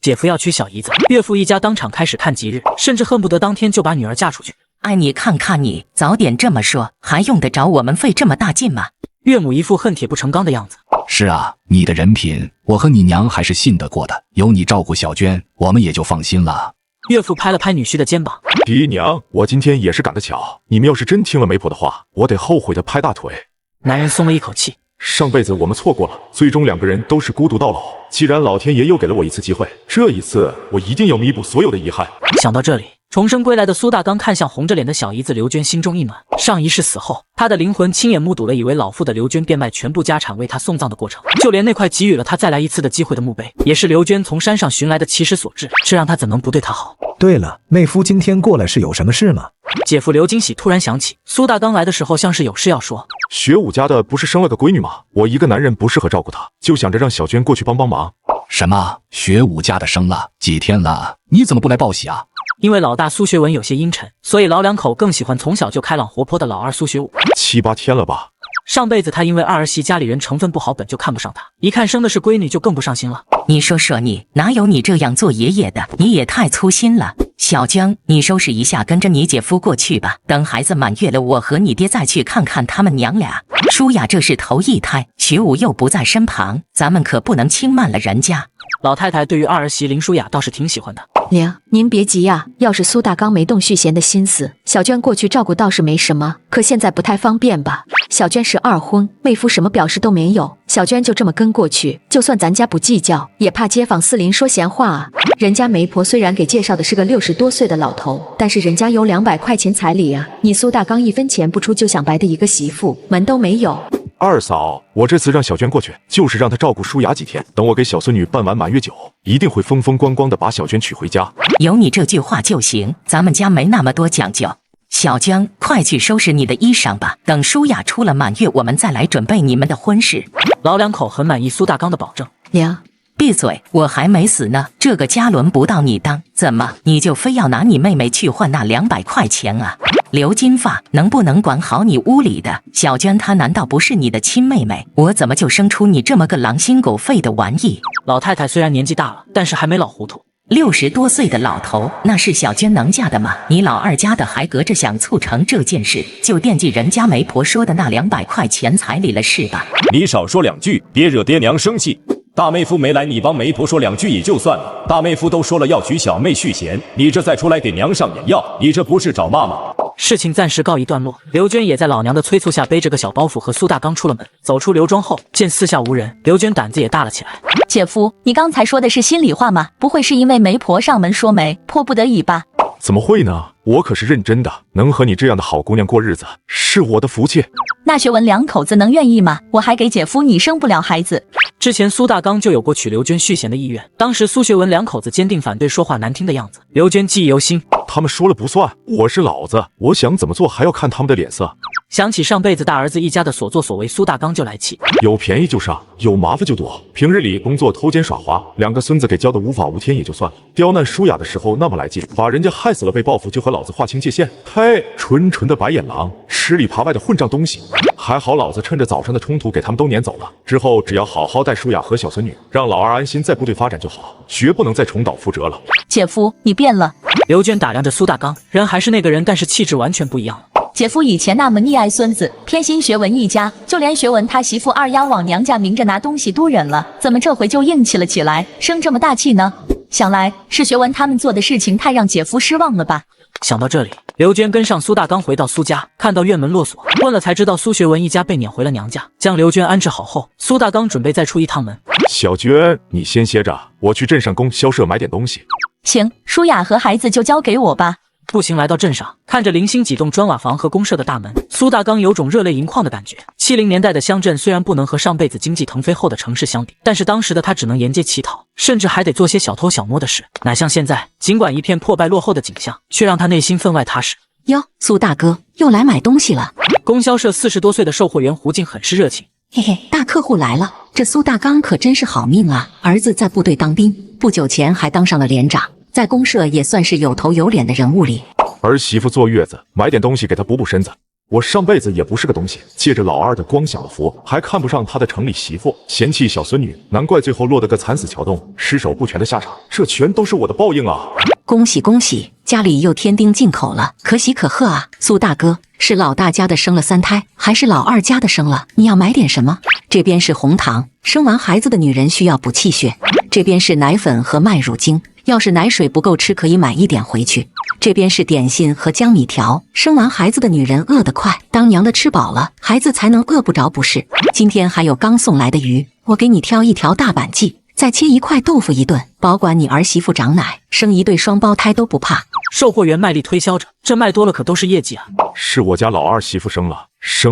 姐夫要娶小姨子，岳父一家当场开始看吉日，甚至恨不得当天就把女儿嫁出去。哎，你看看你，早点这么说，还用得着我们费这么大劲吗？岳母一副恨铁不成钢的样子。是啊，你的人品，我和你娘还是信得过的，有你照顾小娟，我们也就放心了。岳父拍了拍女婿的肩膀，姨娘，我今天也是赶得巧，你们要是真听了媒婆的话，我得后悔的拍大腿。男人松了一口气，上辈子我们错过了，最终2个人都是孤独到老。既然老天爷又给了我一次机会，这一次我一定要弥补所有的遗憾。想到这里，重生归来的苏大刚看向红着脸的小姨子刘娟，心中一暖。上一世死后，他的灵魂亲眼目睹了以为老妇的刘娟变卖全部家产为他送葬的过程，就连那块给予了他再来一次的机会的墓碑，也是刘娟从山上寻来的奇石所制，这让他怎能不对他好？对了，妹夫今天过来是有什么事吗？姐夫刘金喜突然想起，苏大刚来的时候像是有事要说。学武家的不是生了个闺女吗？我一个男人不适合照顾她，就想着让小娟过去帮帮忙。什么？学武家的生了几天了？你怎么不来报喜啊？因为老大苏学文有些阴沉，所以老两口更喜欢从小就开朗活泼的老二苏学武。7、8天了吧？上辈子他因为二儿媳家里人成分不好，本就看不上他，一看生的是闺女就更不上心了。你说说你，哪有你这样做爷爷的？你也太粗心了。小江，你收拾一下，跟着你姐夫过去吧。等孩子满月了，我和你爹再去看看他们娘俩。舒雅这是头一胎，学武又不在身旁，咱们可不能轻慢了人家。老太太对于二儿媳林舒雅倒是挺喜欢的。娘，您别急呀，要是苏大刚没动续弦的心思，小娟过去照顾倒是没什么，可现在不太方便吧？小娟是二婚，妹夫什么表示都没有，小娟就这么跟过去，就算咱家不计较，也怕街坊四邻说闲话啊。人家媒婆虽然给介绍的是个60多岁的老头，但是人家有200块钱彩礼啊，你苏大刚1分钱不出就想白的一个媳妇，门都没有。二嫂，我这次让小娟过去，就是让她照顾舒雅几天。等我给小孙女办完满月酒，一定会风风光光的把小娟娶回家。有你这句话就行，咱们家没那么多讲究。小江，快去收拾你的衣裳吧，等舒雅出了满月，我们再来准备你们的婚事。老两口很满意苏大刚的保证。娘，闭嘴，我还没死呢，这个家轮不到你当，怎么你就非要拿你妹妹去换那200块钱啊？刘金发，能不能管好你屋里的？小娟她难道不是你的亲妹妹？我怎么就生出你这么个狼心狗肺的玩意？老太太虽然年纪大了，但是还没老糊涂。 60多岁的老头，那是小娟能嫁的吗？你老二家的还隔着想促成这件事，就惦记人家媒婆说的那200块钱彩礼了是吧？你少说2句，别惹爹娘生气。大妹夫没来，你帮媒婆说2句也就算了。大妹夫都说了要娶小妹续弦，你这再出来给娘上眼药，你这不是找骂吗？ 事情暂时告一段落，刘娟也在老娘的催促下背着个小包袱和苏大刚出了门。走出刘庄后，见四下无人，刘娟胆子也大了起来。姐夫，你刚才说的是心里话吗？不会是因为媒婆上门说媒，迫不得已吧？怎么会呢？我可是认真的，能和你这样的好姑娘过日子，是我的福气。那学文两口子能愿意吗？我还给姐夫你生不了孩子。之前苏大刚就有过娶刘娟续弦的意愿，当时苏学文两口子坚定反对，说话难听的样子，刘娟记忆犹新。 他们说了不算，我是老子，我想怎么做还要看他们的脸色。想起上辈子大儿子一家的所作所为，苏大刚就来气。有便宜就上，有麻烦就躲。平日里工作偷奸耍滑，2个孙子给教的无法无天也就算了，刁难舒雅的时候那么来劲，把人家害死了被报复就和老子划清界限。嘿，纯纯的白眼狼，吃里扒外的混账东西。还好老子趁着早上的冲突给他们都撵走了，之后只要好好带舒雅和小孙女，让老二安心在部队发展就好，绝不能再重蹈覆辙了。姐夫，你变了。 刘娟打量着苏大刚，人还是那个人，但是气质完全不一样了。姐夫以前那么溺爱孙子，偏心学文一家，就连学文他媳妇二丫往娘家明着拿东西都忍了，怎么这回就硬气了起来，生这么大气呢？想来是学文他们做的事情太让姐夫失望了吧？想到这里，刘娟跟上苏大刚回到苏家，看到院门落锁，问了才知道苏学文一家被撵回了娘家。将刘娟安置好后，苏大刚准备再出一趟门。小娟，你先歇着，我去镇上供销社买点东西。 行，舒雅和孩子就交给我吧。步行来到镇上，看着零星几栋砖瓦房和公社的大门，苏大刚有种热泪盈眶的感觉。70年代的乡镇虽然不能和上辈子经济腾飞后的城市相比，但是当时的他只能沿街乞讨，甚至还得做些小偷小摸的事，哪像现在，尽管一片破败落后的景象，却让他内心分外踏实。哟，苏大哥又来买东西了。供销社40多岁的售货员胡静很是热情。 嘿嘿，大客户来了，这苏大刚可真是好命啊！儿子在部队当兵，不久前还当上了连长，在公社也算是有头有脸的人物里。儿媳妇坐月子，买点东西给她补补身子。我上辈子也不是个东西，借着老二的光享了福，还看不上他的城里媳妇，嫌弃小孙女，难怪最后落得个惨死桥洞、尸首不全的下场。这全都是我的报应啊！恭喜恭喜，家里又添丁进口了，可喜可贺啊！苏大哥，是老大家的生了3胎，还是老二家的生了？你要买点什么？这边是红糖，生完孩子的女人需要补气血；这边是奶粉和麦乳精，要是奶水不够吃，可以买一点回去。这边是点心和江米条，生完孩子的女人饿得快，当娘的吃饱了，孩子才能饿不着不是？今天还有刚送来的鱼，我给你挑一条大板鲫，再切一块豆腐一顿，保管你儿媳妇长奶，生一对双胞胎都不怕。售货员卖力推销着，这卖多了可都是业绩啊！是我家老二媳妇生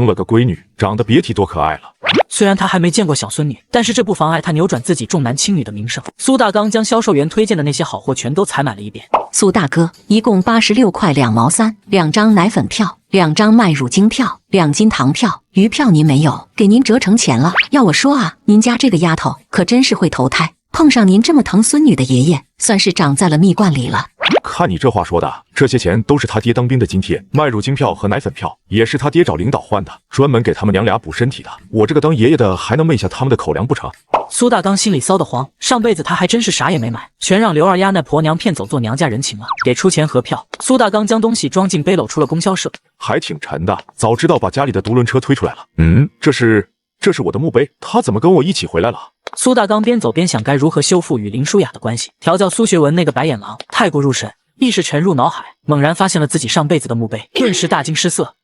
了个闺女，长得别提多可爱了。虽然他还没见过小孙女，但是这不妨碍他扭转自己重男轻女的名声。苏大刚将销售员推荐的那些好货全都采买了一遍。苏大哥，一共86块2毛3，2张奶粉票，2张麦乳精票，2斤糖票，鱼票您没有，给您折成钱了。要我说啊，您家这个丫头可真是会投胎，碰上您这么疼孙女的爷爷，算是长在了蜜罐里了。看你这话说的，这些钱都是他爹当兵的津贴，麦乳精票和奶粉票也是他爹找领导换的，专门给他们娘俩补身体的。我这个当爷爷的还能昧下他们的口粮不成？苏大刚心里骚得慌，上辈子他还真是啥也没买，全让刘二丫那婆娘骗走做娘家人情了。给出钱和票，苏大刚将东西装进背篓出了供销社。还挺沉的，早知道把家里的独轮车推出来了。这是我的墓碑，他怎么跟我一起回来了？苏大刚边走边想该如何修复与林舒雅的关系，调教苏学文那个白眼狼太过入神，意识沉入脑海，猛然发现了自己上辈子的墓碑，顿时大惊失色。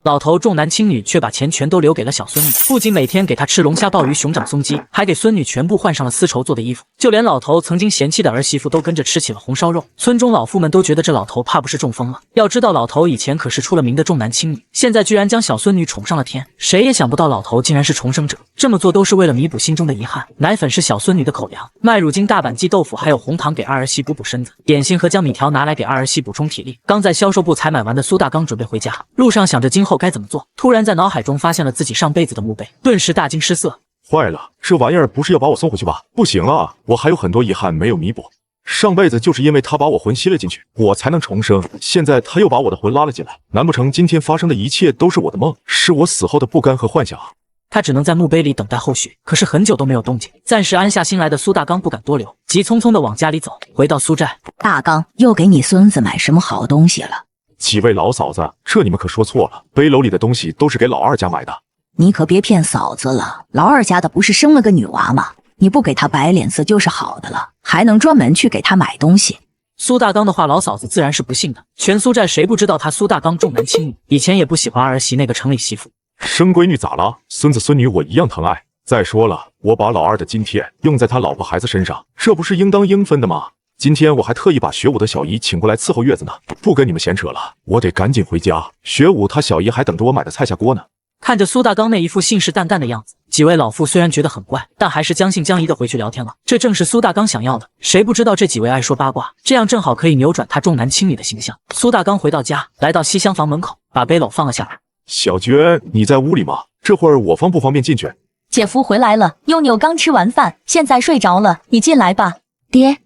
老头重男轻女，却把钱全都留给了小孙女，不仅每天给她吃龙虾、鲍鱼、熊掌、松鸡，还给孙女全部换上了丝绸做的衣服，就连老头曾经嫌弃的儿媳妇都跟着吃起了红烧肉。村中老妇们都觉得这老头怕不是中风了。要知道老头以前可是出了名的重男轻女，现在居然将小孙女宠上了天，谁也想不到老头竟然是重生者。这么做都是为了弥补心中的遗憾。奶粉是小孙女的口粮，麦乳精、大板鲫豆腐还有红糖给二儿媳补身子，点心和江米条拿来给二儿媳补充体力。刚在销售部采买完的苏大刚准备回家，路上想着今后该怎么做，突然在脑海中发现了自己上辈子的墓碑，顿时大惊失色。坏了，这玩意儿不是要把我送回去吧？不行啊，我还有很多遗憾没有弥补。上辈子就是因为他把我魂吸了进去，我才能重生。现在他又把我的魂拉了进来，难不成今天发生的一切都是我的梦，是我死后的不甘和幻想？他只能在墓碑里等待后续，可是很久都没有动静。暂时安下心来的苏大刚不敢多留，急匆匆地往家里走。回到苏寨，大刚又给你孙子买什么好东西了？几位老嫂子，这你们可说错了，背篓里的东西都是给老二家买的。你可别骗嫂子了，老二家的不是生了个女娃吗？你不给他摆脸色就是好的了，还能专门去给他买东西。苏大刚的话，老嫂子自然是不信的。全苏寨谁不知道他苏大刚重男轻女，以前也不喜欢二儿媳那个城里媳妇。生闺女咋了？孙子孙女我一样疼爱。再说了，我把老二的津贴用在他老婆孩子身上，这不是应当应分的吗？今天我还特意把学武的小姨请过来伺候月子呢。不跟你们闲扯了，我得赶紧回家。学武他小姨还等着我买的菜下锅呢。看着苏大刚那一副信誓旦旦的样子，几位老妇虽然觉得很怪，但还是将信将疑的回去聊天了。这正是苏大刚想要的。谁不知道这几位爱说八卦，这样正好可以扭转他重男轻女的形象。苏大刚回到家，来到西厢房门口，把背篓放了下来。小娟，你在屋里吗？这会儿我方不方便进去？姐夫回来了，妞妞刚吃完饭，现在睡着了，你进来吧。爹，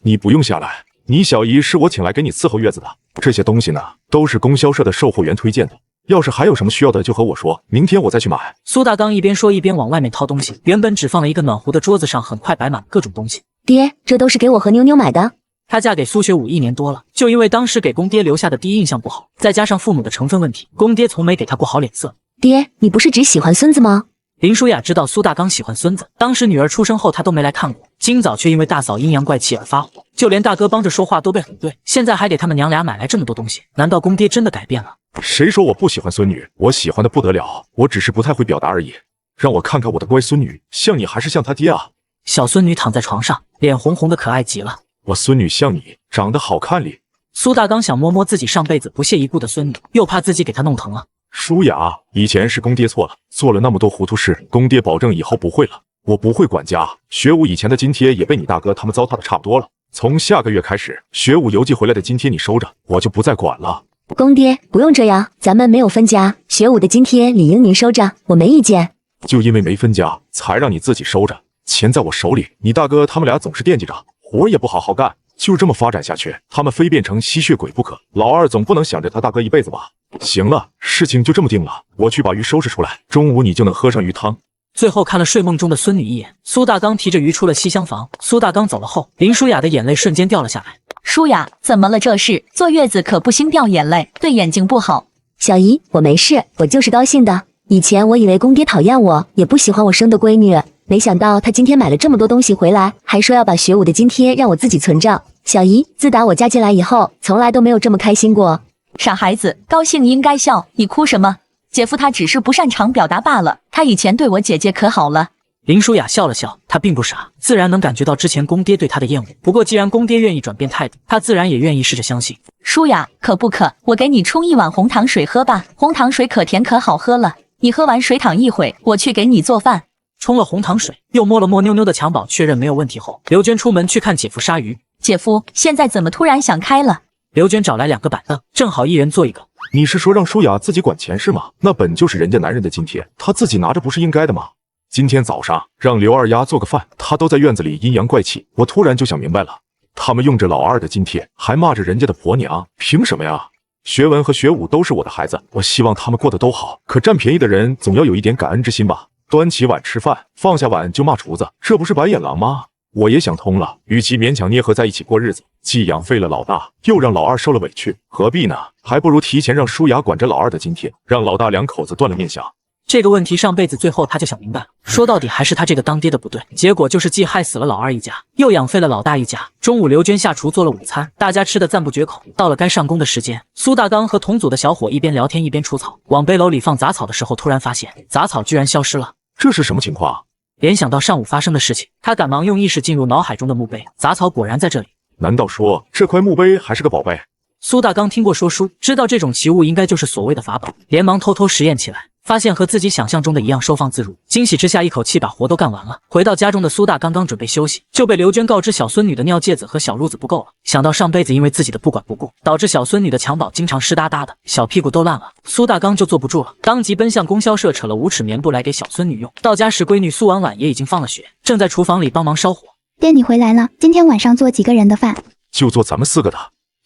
你不用下来，你小姨是我请来给你伺候月子的。这些东西呢，都是供销社的售货员推荐的。要是还有什么需要的，就和我说，明天我再去买。苏大刚一边说一边往外面掏东西，原本只放了一个暖壶的桌子上，很快摆满了各种东西。爹，这都是给我和妞妞买的。她嫁给苏学武1年多了，就因为当时给公爹留下的第一印象不好，再加上父母的成分问题，公爹从没给她过好脸色。爹，你不是只喜欢孙子吗？林舒雅知道苏大刚喜欢孙子，当时女儿出生后她都没来看过，今早却因为大嫂阴阳怪气而发火，就连大哥帮着说话都被很对，现在还给他们娘俩买来这么多东西，难道公爹真的改变了？谁说我不喜欢孙女？我喜欢的不得了，我只是不太会表达而已。让我看看我的乖孙女，像你还是像她爹啊？小孙女躺在床上，脸红红的，可爱极了。我孙女像你，长得好看哩。苏大刚想摸摸自己上辈子不屑一顾的孙女，又怕自己给她弄疼了。舒雅，以前是公爹错了，做了那么多糊涂事，公爹保证以后不会了。我不会管家，学武以前的津贴也被你大哥他们糟蹋的差不多了。从下个月开始，学武邮寄回来的津贴你收着，我就不再管了。公爹，不用这样，咱们没有分家，学武的津贴理应您收着，我没意见。就因为没分家，才让你自己收着，钱在我手里，你大哥他们俩总是惦记着，活也不好好干，就这么发展下去，他们非变成吸血鬼不可。老二总不能想着他大哥一辈子吧？行了，事情就这么定了，我去把鱼收拾出来，中午你就能喝上鱼汤。最后看了睡梦中的孙女一眼，苏大刚提着鱼出了西厢房。苏大刚走了后，林舒雅的眼泪瞬间掉了下来。舒雅，怎么了？这是坐月子可不兴掉眼泪，对眼睛不好。小姨，我没事，我就是高兴的。以前我以为公爹讨厌我，也不喜欢我生的闺女，没想到他今天买了这么多东西回来，还说要把学武的津贴让我自己存着。小姨，自打我嫁进来以后，从来都没有这么开心过。傻孩子，高兴应该笑，你哭什么？姐夫他只是不擅长表达罢了，他以前对我姐姐可好了。林舒雅笑了笑，她并不傻，自然能感觉到之前公爹对她的厌恶。不过既然公爹愿意转变态度，她自然也愿意试着相信。舒雅，可不可？我给你冲一碗红糖水喝吧，红糖水可甜可好喝了。你喝完水躺一会，我去给你做饭。冲了红糖水，又摸了摸妞妞的襁褓，确认没有问题后，刘娟出门去看姐夫杀鱼。姐夫，现在怎么突然想开了？刘娟找来2个板凳，正好一人坐一个。你是说让舒雅自己管钱是吗？那本就是人家男人的津贴，她自己拿着不是应该的吗？今天早上让刘二丫做个饭，她都在院子里阴阳怪气，我突然就想明白了，他们用着老二的津贴，还骂着人家的婆娘，凭什么呀？学文和学武都是我的孩子，我希望他们过得都好，可占便宜的人总要有一点感恩之心吧？端起碗吃饭，放下碗就骂厨子，这不是白眼狼吗？我也想通了，与其勉强捏合在一起过日子，既养废了老大，又让老二受了委屈，何必呢？还不如提前让舒雅管着老二的津贴，让老大2口子断了念想。这个问题上辈子最后他就想明白了，说到底还是他这个当爹的不对，结果就是既害死了老二一家，又养废了老大一家。中午刘娟下厨做了午餐，大家吃得赞不绝口。到了该上工的时间，苏大刚和同组的小伙一边聊天一边除草，往背篓里放杂草的时候，突然发现杂草居然消失了。这是什么情况？联想到上午发生的事情，他赶忙用意识进入脑海中的墓碑，杂草果然在这里。难道说这块墓碑还是个宝贝？苏大刚听过说书，知道这种奇物应该就是所谓的法宝，连忙偷偷实验起来，发现和自己想象中的一样，收放自如。惊喜之下，一口气把活都干完了。回到家中的苏大刚刚准备休息，就被刘娟告知小孙女的尿介子和小褥子不够了。想到上辈子因为自己的不管不顾，导致小孙女的襁褓经常湿哒哒的，小屁股都烂了，苏大刚就坐不住了，当即奔向供销社扯了5尺棉布来给小孙女用。到家时，闺女苏婉婉也已经放了学，正在厨房里帮忙烧火。爹，你回来了，今天晚上做几个人的饭？就做咱们4个的。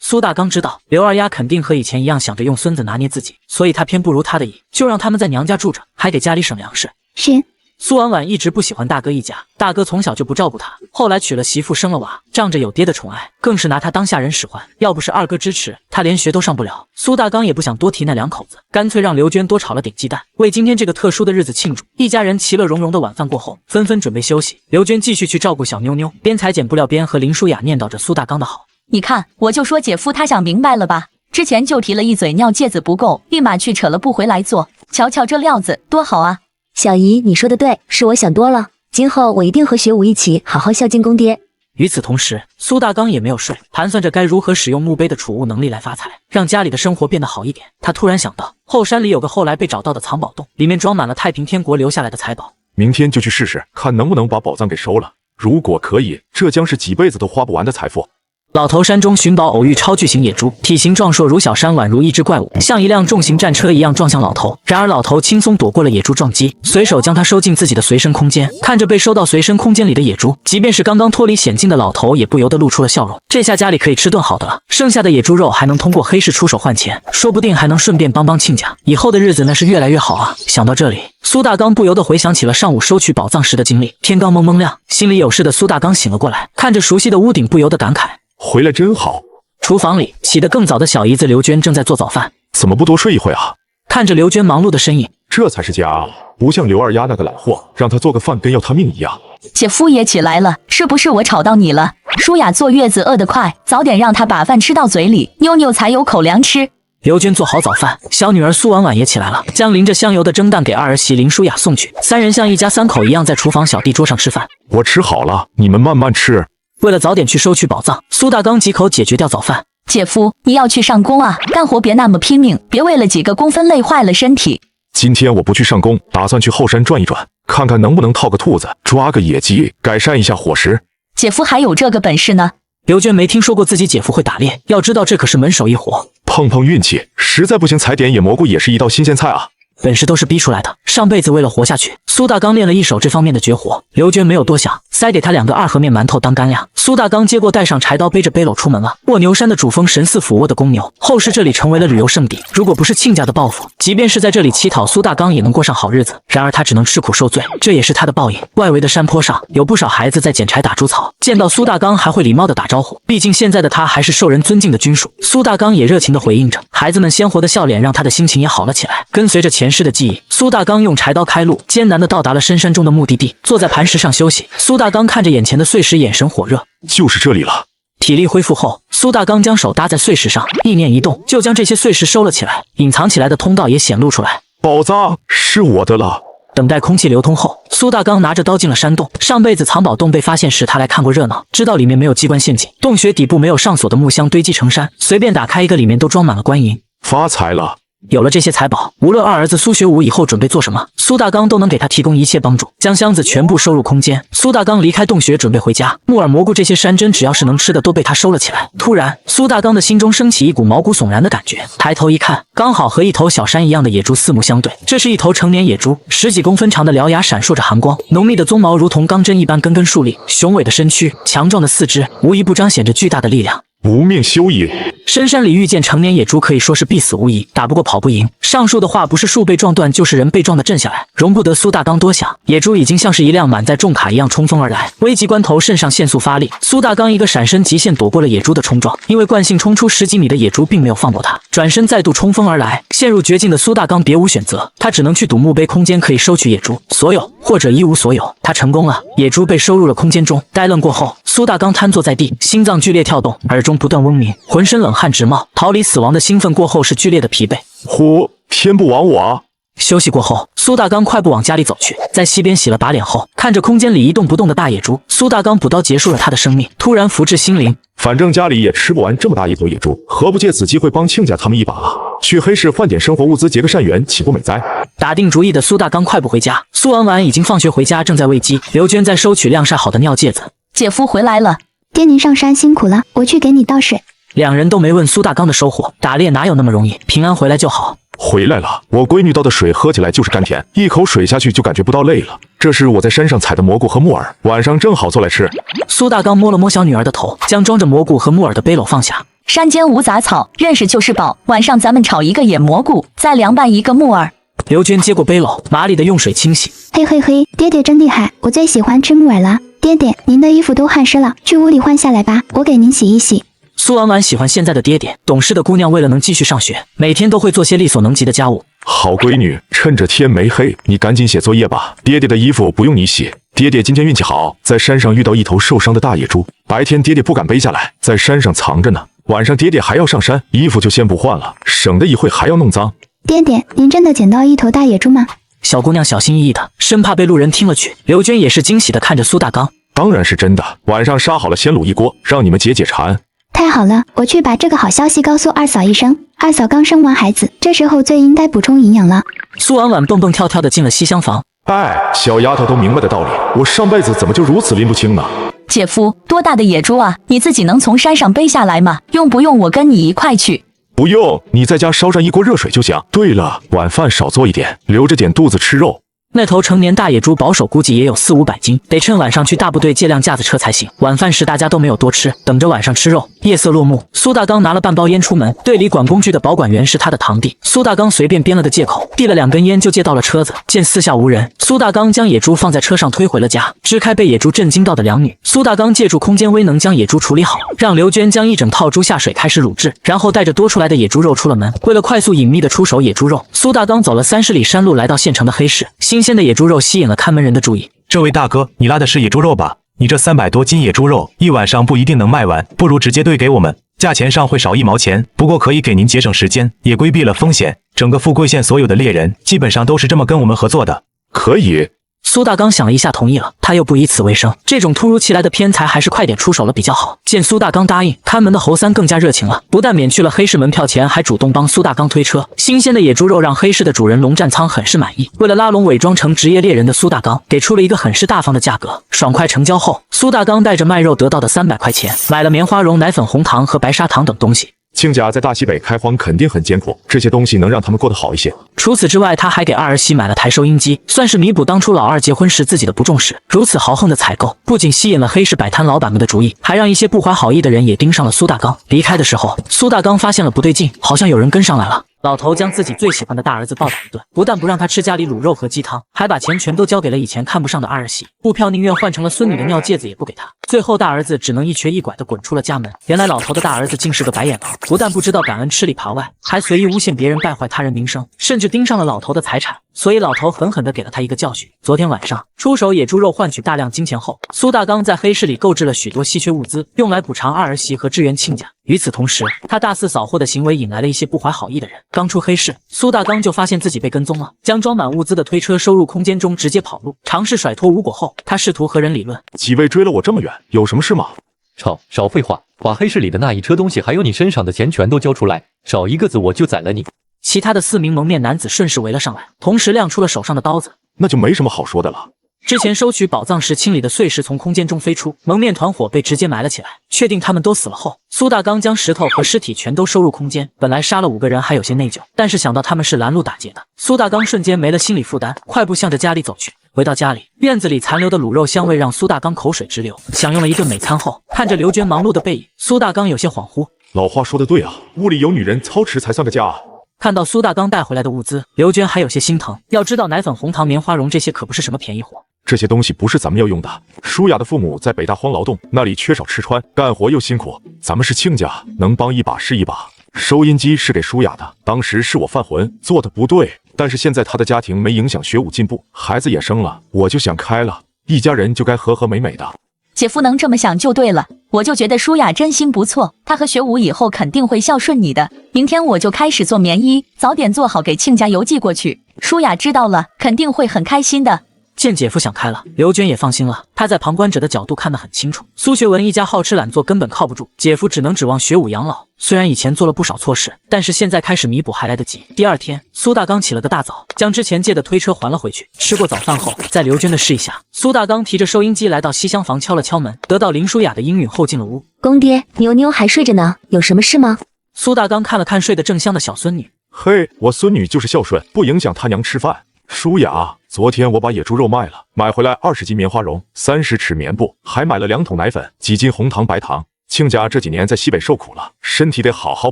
苏大刚知道刘二丫肯定和以前一样想着用孙子拿捏自己，所以他偏不如他的意，就让他们在娘家住着，还给家里省粮食。是。苏婉婉一直不喜欢大哥一家，大哥从小就不照顾她，后来娶了媳妇生了娃，仗着有爹的宠爱，更是拿她当下人使唤。要不是二哥支持，她连学都上不了。苏大刚也不想多提那2口子，干脆让刘娟多炒了点鸡蛋，为今天这个特殊的日子庆祝。一家人其乐融融的晚饭过后，纷纷准备休息。刘娟继续去照顾小妞妞，边裁剪布料边和林舒雅念叨着苏大刚的好。你看，我就说姐夫他想明白了吧？之前就提了一嘴尿介子不够，立马去扯了布回来做。瞧瞧这料子多好啊！小姨，你说的对，是我想多了，今后我一定和学武一起好好孝敬公爹。与此同时，苏大刚也没有睡，盘算着该如何使用墓碑的储物能力来发财，让家里的生活变得好一点。他突然想到，后山里有个后来被找到的藏宝洞，里面装满了太平天国留下来的财宝。明天就去试试，看能不能把宝藏给收了。如果可以，这将是几辈子都花不完的财富。老头山中寻宝，偶遇超巨型野猪，体型壮硕如小山，宛如一只怪物，像一辆重型战车一样撞向老头。然而老头轻松躲过了野猪撞击，随手将它收进自己的随身空间。看着被收到随身空间里的野猪，即便是刚刚脱离险境的老头也不由得露出了笑容。这下家里可以吃顿好的了，剩下的野猪肉还能通过黑市出手换钱，说不定还能顺便帮亲家。以后的日子那是越来越好啊！想到这里，苏大刚不由得回想起了上午收取宝藏时的经历。天刚蒙蒙亮，心里有事的苏大刚醒了过来，看着熟悉的屋顶，不由得感慨。回来真好。厨房里起得更早的小姨子刘娟正在做早饭，怎么不多睡一会啊？看着刘娟忙碌的身影，这才是家啊，不像刘二丫那个懒货，让她做个饭跟要她命一样。姐夫也起来了，是不是我吵到你了？舒雅坐月子饿得快，早点让她把饭吃到嘴里，妞妞才有口粮吃。刘娟做好早饭，小女儿苏婉婉也起来了，将淋着香油的蒸蛋给二儿媳林舒雅送去。3人像一家3口一样在厨房小地桌上吃饭。我吃好了，你们慢慢吃。为了早点去收取宝藏，苏大刚几口解决掉早饭。姐夫，你要去上工啊，干活别那么拼命，别为了几个工分累坏了身体。今天我不去上工，打算去后山转一转，看看能不能套个兔子，抓个野鸡，改善一下伙食。姐夫还有这个本事呢？刘娟没听说过自己姐夫会打猎，要知道这可是门手一活。碰碰运气，实在不行采点野蘑菇也是一道新鲜菜啊。本事都是逼出来的。上辈子为了活下去，苏大刚练了一手这方面的绝活。刘娟没有多想，塞给他2个2合面馒头当干粮。苏大刚接过，带上柴刀，背着背篓出门了。卧牛山的主峰神似俯卧的公牛，后世这里成为了旅游胜地。如果不是亲家的报复，即便是在这里乞讨，苏大刚也能过上好日子。然而他只能吃苦受罪，这也是他的报应。外围的山坡上有不少孩子在捡柴打猪草，见到苏大刚还会礼貌的打招呼，毕竟现在的他还是受人尊敬的军属。苏大刚也热情的回应着，孩子们鲜活的笑脸让他的心情也好了起来。跟随着前世的记忆，苏大刚用柴刀开路，艰难的到达了深山中的目的地，坐在磐石上休息。苏大刚看着眼前的碎石，眼神火热。就是这里了。体力恢复后，苏大刚将手搭在碎石上，意念一动，就将这些碎石收了起来。隐藏起来的通道也显露出来，宝藏是我的了。等待空气流通后，苏大刚拿着刀进了山洞。上辈子藏宝洞被发现时，他来看过热闹，知道里面没有机关陷阱。洞穴底部没有上锁的木箱堆积成山，随便打开一个，里面都装满了官银。发财了！有了这些财宝，无论二儿子苏学武以后准备做什么，苏大刚都能给他提供一切帮助。将箱子全部收入空间，苏大刚离开洞穴，准备回家。木耳、蘑菇这些山珍，只要是能吃的都被他收了起来。突然，苏大刚的心中升起一股毛骨悚然的感觉，抬头一看，刚好和一头小山一样的野猪四目相对。这是一头成年野猪，10几公分长的獠牙闪烁着寒光，浓密的鬃毛如同钢针一般根根竖立，雄伟的身躯，强壮的四肢，无一不彰显着巨大的力量。无命休矣！深山里遇见成年野猪，可以说是必死无疑，打不过跑不赢。上述的话不是树被撞断，就是人被撞的震下来，容不得苏大刚多想。野猪已经像是一辆满载重卡一样冲锋而来，危急关头肾上腺素发力，苏大刚一个闪身极限躲过了野猪的冲撞。因为惯性冲出10几米的野猪并没有放过他，转身再度冲锋而来。陷入绝境的苏大刚别无选择，他只能去赌墓碑空间可以收取野猪所有，或者一无所有。他成功了，野猪被收入了空间中。呆愣过后，苏大刚瘫坐在地，心脏剧烈跳动，耳中不断嗡鸣，浑身冷汗直冒。逃离死亡的兴奋过后是剧烈的疲惫。呼，天不亡我啊！休息过后，苏大刚快步往家里走去，在溪边洗了把脸后，看着空间里一动不动的大野猪，苏大刚补刀结束了他的生命。突然福至心灵，反正家里也吃不完这么大一头野猪，何不借此机会帮亲家他们一把啊？去黑市换点生活物资，结个善缘，岂不美哉？打定主意的苏大刚快步回家。苏婉婉已经放学回家，正在喂鸡。刘娟在收取晾晒好的尿介子。姐夫回来了。爹您上山辛苦了，我去给你倒水。两人都没问苏大刚的收获，打猎哪有那么容易，平安回来就好。回来了，我闺女倒的水喝起来就是甘甜，一口水下去就感觉不到累了。这是我在山上采的蘑菇和木耳，晚上正好做来吃。苏大刚摸了摸小女儿的头，将装着蘑菇和木耳的背篓放下。山间无杂草，认识就是宝。晚上咱们炒一个野蘑菇，再凉拌一个木耳。刘娟接过背篓，麻利的用水清洗。嘿嘿嘿，爹爹真厉害，我最喜欢吃木耳了。爹爹，您的衣服都汗湿了，去屋里换下来吧，我给您洗一洗。苏婉婉喜欢现在的爹爹，懂事的姑娘为了能继续上学，每天都会做些力所能及的家务。好闺女，趁着天没黑，你赶紧写作业吧。爹爹的衣服不用你洗。爹爹今天运气好，在山上遇到一头受伤的大野猪。白天爹爹不敢背下来，在山上藏着呢。晚上爹爹还要上山，衣服就先不换了，省得一会还要弄脏。爹爹，您真的捡到一头大野猪吗？小姑娘小心翼翼的，生怕被路人听了去。刘娟也是惊喜的看着苏大刚。当然是真的，晚上杀好了先卤一锅，让你们解解馋。太好了，我去把这个好消息告诉二嫂一声。二嫂刚生完孩子，这时候最应该补充营养了。苏婉婉蹦蹦跳跳的进了西厢房。哎，小丫头都明白的道理，我上辈子怎么就如此拎不清呢？姐夫，多大的野猪啊？你自己能从山上背下来吗？用不用我跟你一块去？不用，你在家烧上一锅热水就行。对了，晚饭少做一点，留着点肚子吃肉。那头成年大野猪保守估计也有400-500斤，得趁晚上去大部队借辆架子车才行。晚饭时大家都没有多吃，等着晚上吃肉。夜色落幕，苏大刚拿了半包烟出门。队里管工具的保管员是他的堂弟，苏大刚随便编了个借口，递了2根烟就借到了车子。见四下无人，苏大刚将野猪放在车上推回了家，支开被野猪震惊到的两女。苏大刚借助空间威能将野猪处理好，让刘娟将一整套猪下水开始卤制，然后带着多出来的野猪肉出了门。为了快速隐秘的出手野猪肉，苏大刚走了30里山路来到县城的黑市。新鲜的野猪肉吸引了看门人的注意。这位大哥，你拉的是野猪肉吧？你这300多斤野猪肉，一晚上不一定能卖完，不如直接兑给我们，价钱上会少1毛钱，不过可以给您节省时间，也规避了风险。整个富贵县所有的猎人，基本上都是这么跟我们合作的。可以。苏大刚想了一下，同意了。他又不以此为生，这种突如其来的偏财还是快点出手了比较好。见苏大刚答应，看门的侯三更加热情了，不但免去了黑市门票钱，还主动帮苏大刚推车。新鲜的野猪肉让黑市的主人龙占仓很是满意。为了拉拢伪装成职业猎人的苏大刚，给出了一个很是大方的价格。爽快成交后，苏大刚带着卖肉得到的300块钱，买了棉花绒、奶粉、红糖和白砂糖等东西。亲家在大西北开荒肯定很艰苦，这些东西能让他们过得好一些。除此之外，他还给二儿媳买了台收音机，算是弥补当初老二结婚时自己的不重视。如此豪横的采购，不仅吸引了黑市摆摊老板们的注意，还让一些不怀好意的人也盯上了苏大刚。离开的时候，苏大刚发现了不对劲，好像有人跟上来了。老头将自己最喜欢的大儿子暴打一顿，不但不让他吃家里卤肉和鸡汤，还把钱全都交给了以前看不上的二儿媳，布票宁愿换成了孙女的尿戒子也不给他。最后大儿子只能一瘸一拐地滚出了家门。原来老头的大儿子竟是个白眼狼，不但不知道感恩吃里扒外，还随意诬陷别人败坏他人名声，甚至盯上了老头的财产。所以老头狠狠地给了他一个教训。昨天晚上出手野猪肉换取大量金钱后，苏大刚在黑市里购置了许多稀缺物资，用来补偿二儿媳和支援亲家。与此同时，他大肆扫货的行为引来了一些不怀好意的人。刚出黑市，苏大刚就发现自己被跟踪了，将装满物资的推车收入空间中直接跑路。尝试甩脱无果后，他试图和人理论：几位追了我这么远，有什么事吗？操，少废话，把黑市里的那一车东西还有你身上的钱全都交出来，少一个字我就宰了你。其他的4名蒙面男子顺势围了上来，同时亮出了手上的刀子。那就没什么好说的了。之前收取宝藏时清理的碎石从空间中飞出，蒙面团伙被直接埋了起来。确定他们都死了后，苏大刚将石头和尸体全都收入空间。本来杀了5个人还有些内疚，但是想到他们是拦路打劫的，苏大刚瞬间没了心理负担，快步向着家里走去。回到家里，院子里残留的卤肉香味让苏大刚口水直流。享用了一顿美餐后，看着刘娟忙碌的背影，苏大刚有些恍惚。老话说的对啊，屋里有女人操持才算个家啊。看到苏大刚带回来的物资，刘娟还有些心疼。要知道奶粉、红糖、棉花绒这些可不是什么便宜货，这些东西不是咱们要用的。舒雅的父母在北大荒劳动，那里缺少吃穿，干活又辛苦。咱们是亲家，能帮一把是一把。收音机是给舒雅的，当时是我犯浑做的不对，但是现在他的家庭没影响学武进步，孩子也生了，我就想开了，一家人就该和和美美的。姐夫能这么想就对了，我就觉得舒雅真心不错，她和学武以后肯定会孝顺你的。明天我就开始做棉衣，早点做好给亲家邮寄过去。舒雅知道了，肯定会很开心的。见姐夫想开了，刘娟也放心了。她在旁观者的角度看得很清楚，苏学文一家好吃懒做，根本靠不住，姐夫只能指望学武养老。虽然以前做了不少错事，但是现在开始弥补还来得及。第二天，苏大刚起了个大早，将之前借的推车还了回去。吃过早饭后，在刘娟的示意下，苏大刚提着收音机来到西厢房，敲了敲门，得到林舒雅的应允后进了屋。公爹，妞妞还睡着呢，有什么事吗？苏大刚看了看睡得正香的小孙女，嘿，我孙女就是孝顺，不影响她娘吃饭。舒雅，昨天我把野猪肉卖了，买回来20斤棉花绒，30尺棉布，还买了2桶奶粉，几斤红糖白糖。亲家这几年在西北受苦了，身体得好好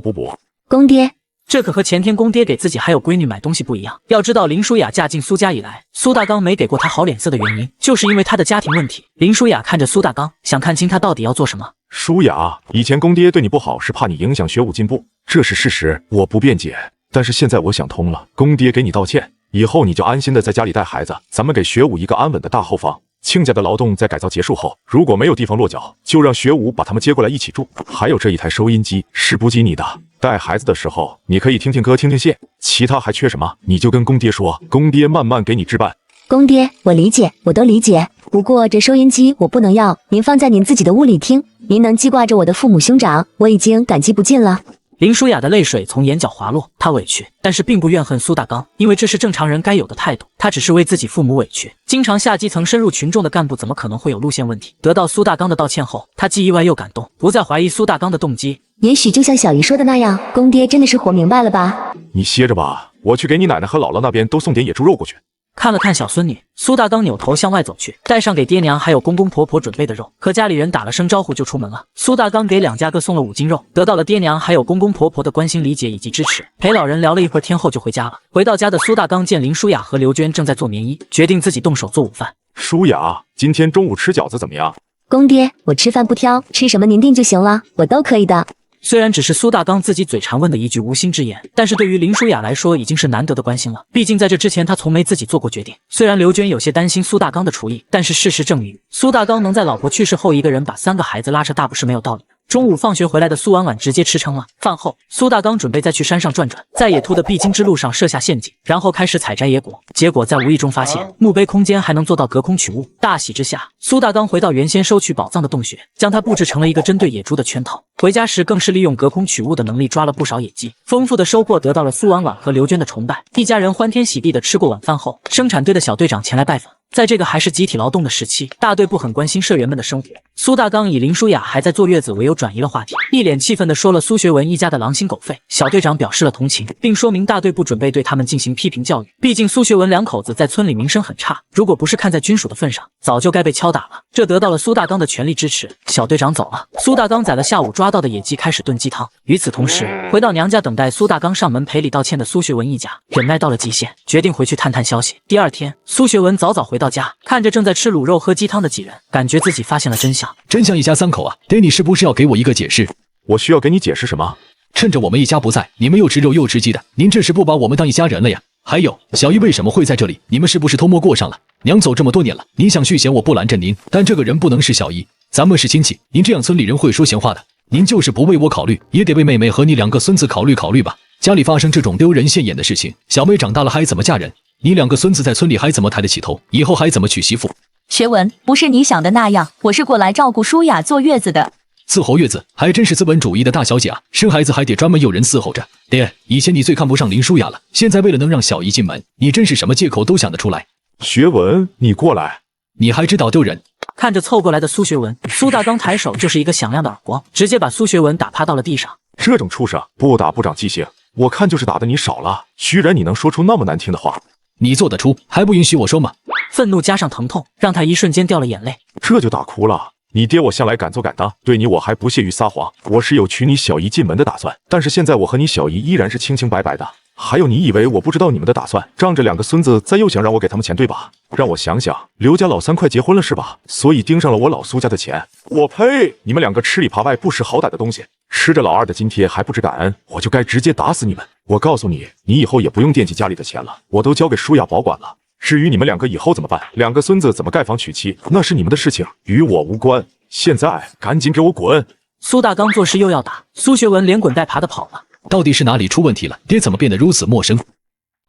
补补。公爹，这可和前天公爹给自己还有闺女买东西不一样。要知道林舒雅嫁进苏家以来，苏大刚没给过她好脸色的原因，就是因为她的家庭问题。林舒雅看着苏大刚，想看清他到底要做什么。舒雅，以前公爹对你不好是怕你影响学武进步，这是事实，我不辩解。但是现在我想通了，公爹给你道歉，以后你就安心的在家里带孩子，咱们给学武一个安稳的大后方。亲家的劳动在改造结束后，如果没有地方落脚，就让学武把他们接过来一起住。还有这一台收音机是补给你的，带孩子的时候你可以听听歌听听线，其他还缺什么你就跟公爹说，公爹慢慢给你置办。公爹，我理解，我都理解。不过这收音机我不能要，您放在您自己的屋里听。您能记挂着我的父母兄长，我已经感激不尽了。林舒雅的泪水从眼角滑落，她委屈，但是并不怨恨苏大刚，因为这是正常人该有的态度。她只是为自己父母委屈。经常下基层深入群众的干部怎么可能会有路线问题？得到苏大刚的道歉后，她既意外又感动，不再怀疑苏大刚的动机。也许就像小姨说的那样，公爹真的是活明白了吧？你歇着吧，我去给你奶奶和姥姥那边都送点野猪肉过去。看了看小孙女，苏大刚扭头向外走去，带上给爹娘还有公公婆婆准备的肉，和家里人打了声招呼就出门了。苏大刚给2家各送了5斤肉，得到了爹娘还有公公婆婆的关心理解以及支持，陪老人聊了一会儿天后就回家了。回到家的苏大刚见林舒雅和刘娟正在做棉衣，决定自己动手做午饭。舒雅，今天中午吃饺子怎么样？公爹，我吃饭不挑，吃什么您定就行了，我都可以的。虽然只是苏大刚自己嘴馋问的一句无心之言，但是对于林舒雅来说已经是难得的关心了。毕竟在这之前他从没自己做过决定。虽然刘娟有些担心苏大刚的厨艺，但是事实证明，苏大刚能在老婆去世后一个人把3个孩子拉扯大不是没有道理的。中午放学回来的苏婉婉直接吃撑了。饭后，苏大刚准备再去山上转转，在野兔的必经之路上设下陷阱，然后开始采摘野果。结果在无意中发现墓碑空间还能做到隔空取物，大喜之下，苏大刚回到原先收取宝藏的洞穴，将它布置成了一个针对野猪的圈套。回家时更是利用隔空取物的能力抓了不少野鸡，丰富的收获得到了苏婉婉和刘娟的崇拜。一家人欢天喜地的吃过晚饭后，生产队的小队长前来拜访。在这个还是集体劳动的时期，大队部很关心社员们的生活。苏大刚以林舒雅还在坐月子为由转移了话题，一脸气愤地说了苏学文一家的狼心狗肺。小队长表示了同情，并说明大队部准备对他们进行批评教育。毕竟苏学文两口子在村里名声很差，如果不是看在军属的份上，早就该被敲打了。这得到了苏大刚的全力支持。小队长走了，苏大刚宰了下午抓到的野鸡，开始炖鸡汤。与此同时，回到娘家等待苏大刚上门赔礼道歉的苏学文一家，忍耐到了极限，决定回去探探消息。第二天，苏学文早早回到家，看着正在吃卤肉喝鸡汤的几人，感觉自己发现了真相。真相一家三口啊，爹你是不是要给我一个解释？我需要给你解释什么？趁着我们一家不在，你们又吃肉又吃鸡的，您这是不把我们当一家人了呀？还有，小姨为什么会在这里？你们是不是偷摸过上了？娘走这么多年了，您想续弦我不拦着您，但这个人不能是小姨，咱们是亲戚，您这样村里人会说闲话的。您就是不为我考虑，也得为妹妹和你两个孙子考虑考虑吧。家里发生这种丢人现眼的事情，小妹长大了还怎么嫁人？你两个孙子在村里还怎么抬得起头？以后还怎么娶媳妇？学文，不是你想的那样，我是过来照顾舒雅坐月子的。伺候月子还真是资本主义的大小姐啊！生孩子还得专门有人伺候着。爹，以前你最看不上林舒雅了，现在为了能让小姨进门，你真是什么借口都想得出来。学文，你过来，你还知道丢人？看着凑过来的苏学文，苏大刚抬手就是一个响亮的耳光，直接把苏学文打趴到了地上。这种畜生，不打不长记性，我看就是打的你少了，居然你能说出那么难听的话。你做得出，还不允许我说吗？愤怒加上疼痛，让他一瞬间掉了眼泪。这就打哭了。你爹我向来敢做敢当，对你我还不屑于撒谎。我是有娶你小姨进门的打算，但是现在我和你小姨依然是清清白白的。还有，你以为我不知道你们的打算？仗着两个孙子，再又想让我给他们钱，对吧？让我想想，刘家老三快结婚了是吧？所以盯上了我老苏家的钱。我呸！你们两个吃里扒外、不识好歹的东西，吃着老二的津贴还不知感恩，我就该直接打死你们！我告诉你，你以后也不用惦记家里的钱了，我都交给舒雅保管了。至于你们两个以后怎么办，两个孙子怎么盖房娶妻，那是你们的事情，与我无关。现在赶紧给我滚！苏大刚做事又要打，苏学文连滚带爬的跑了。到底是哪里出问题了？爹怎么变得如此陌生？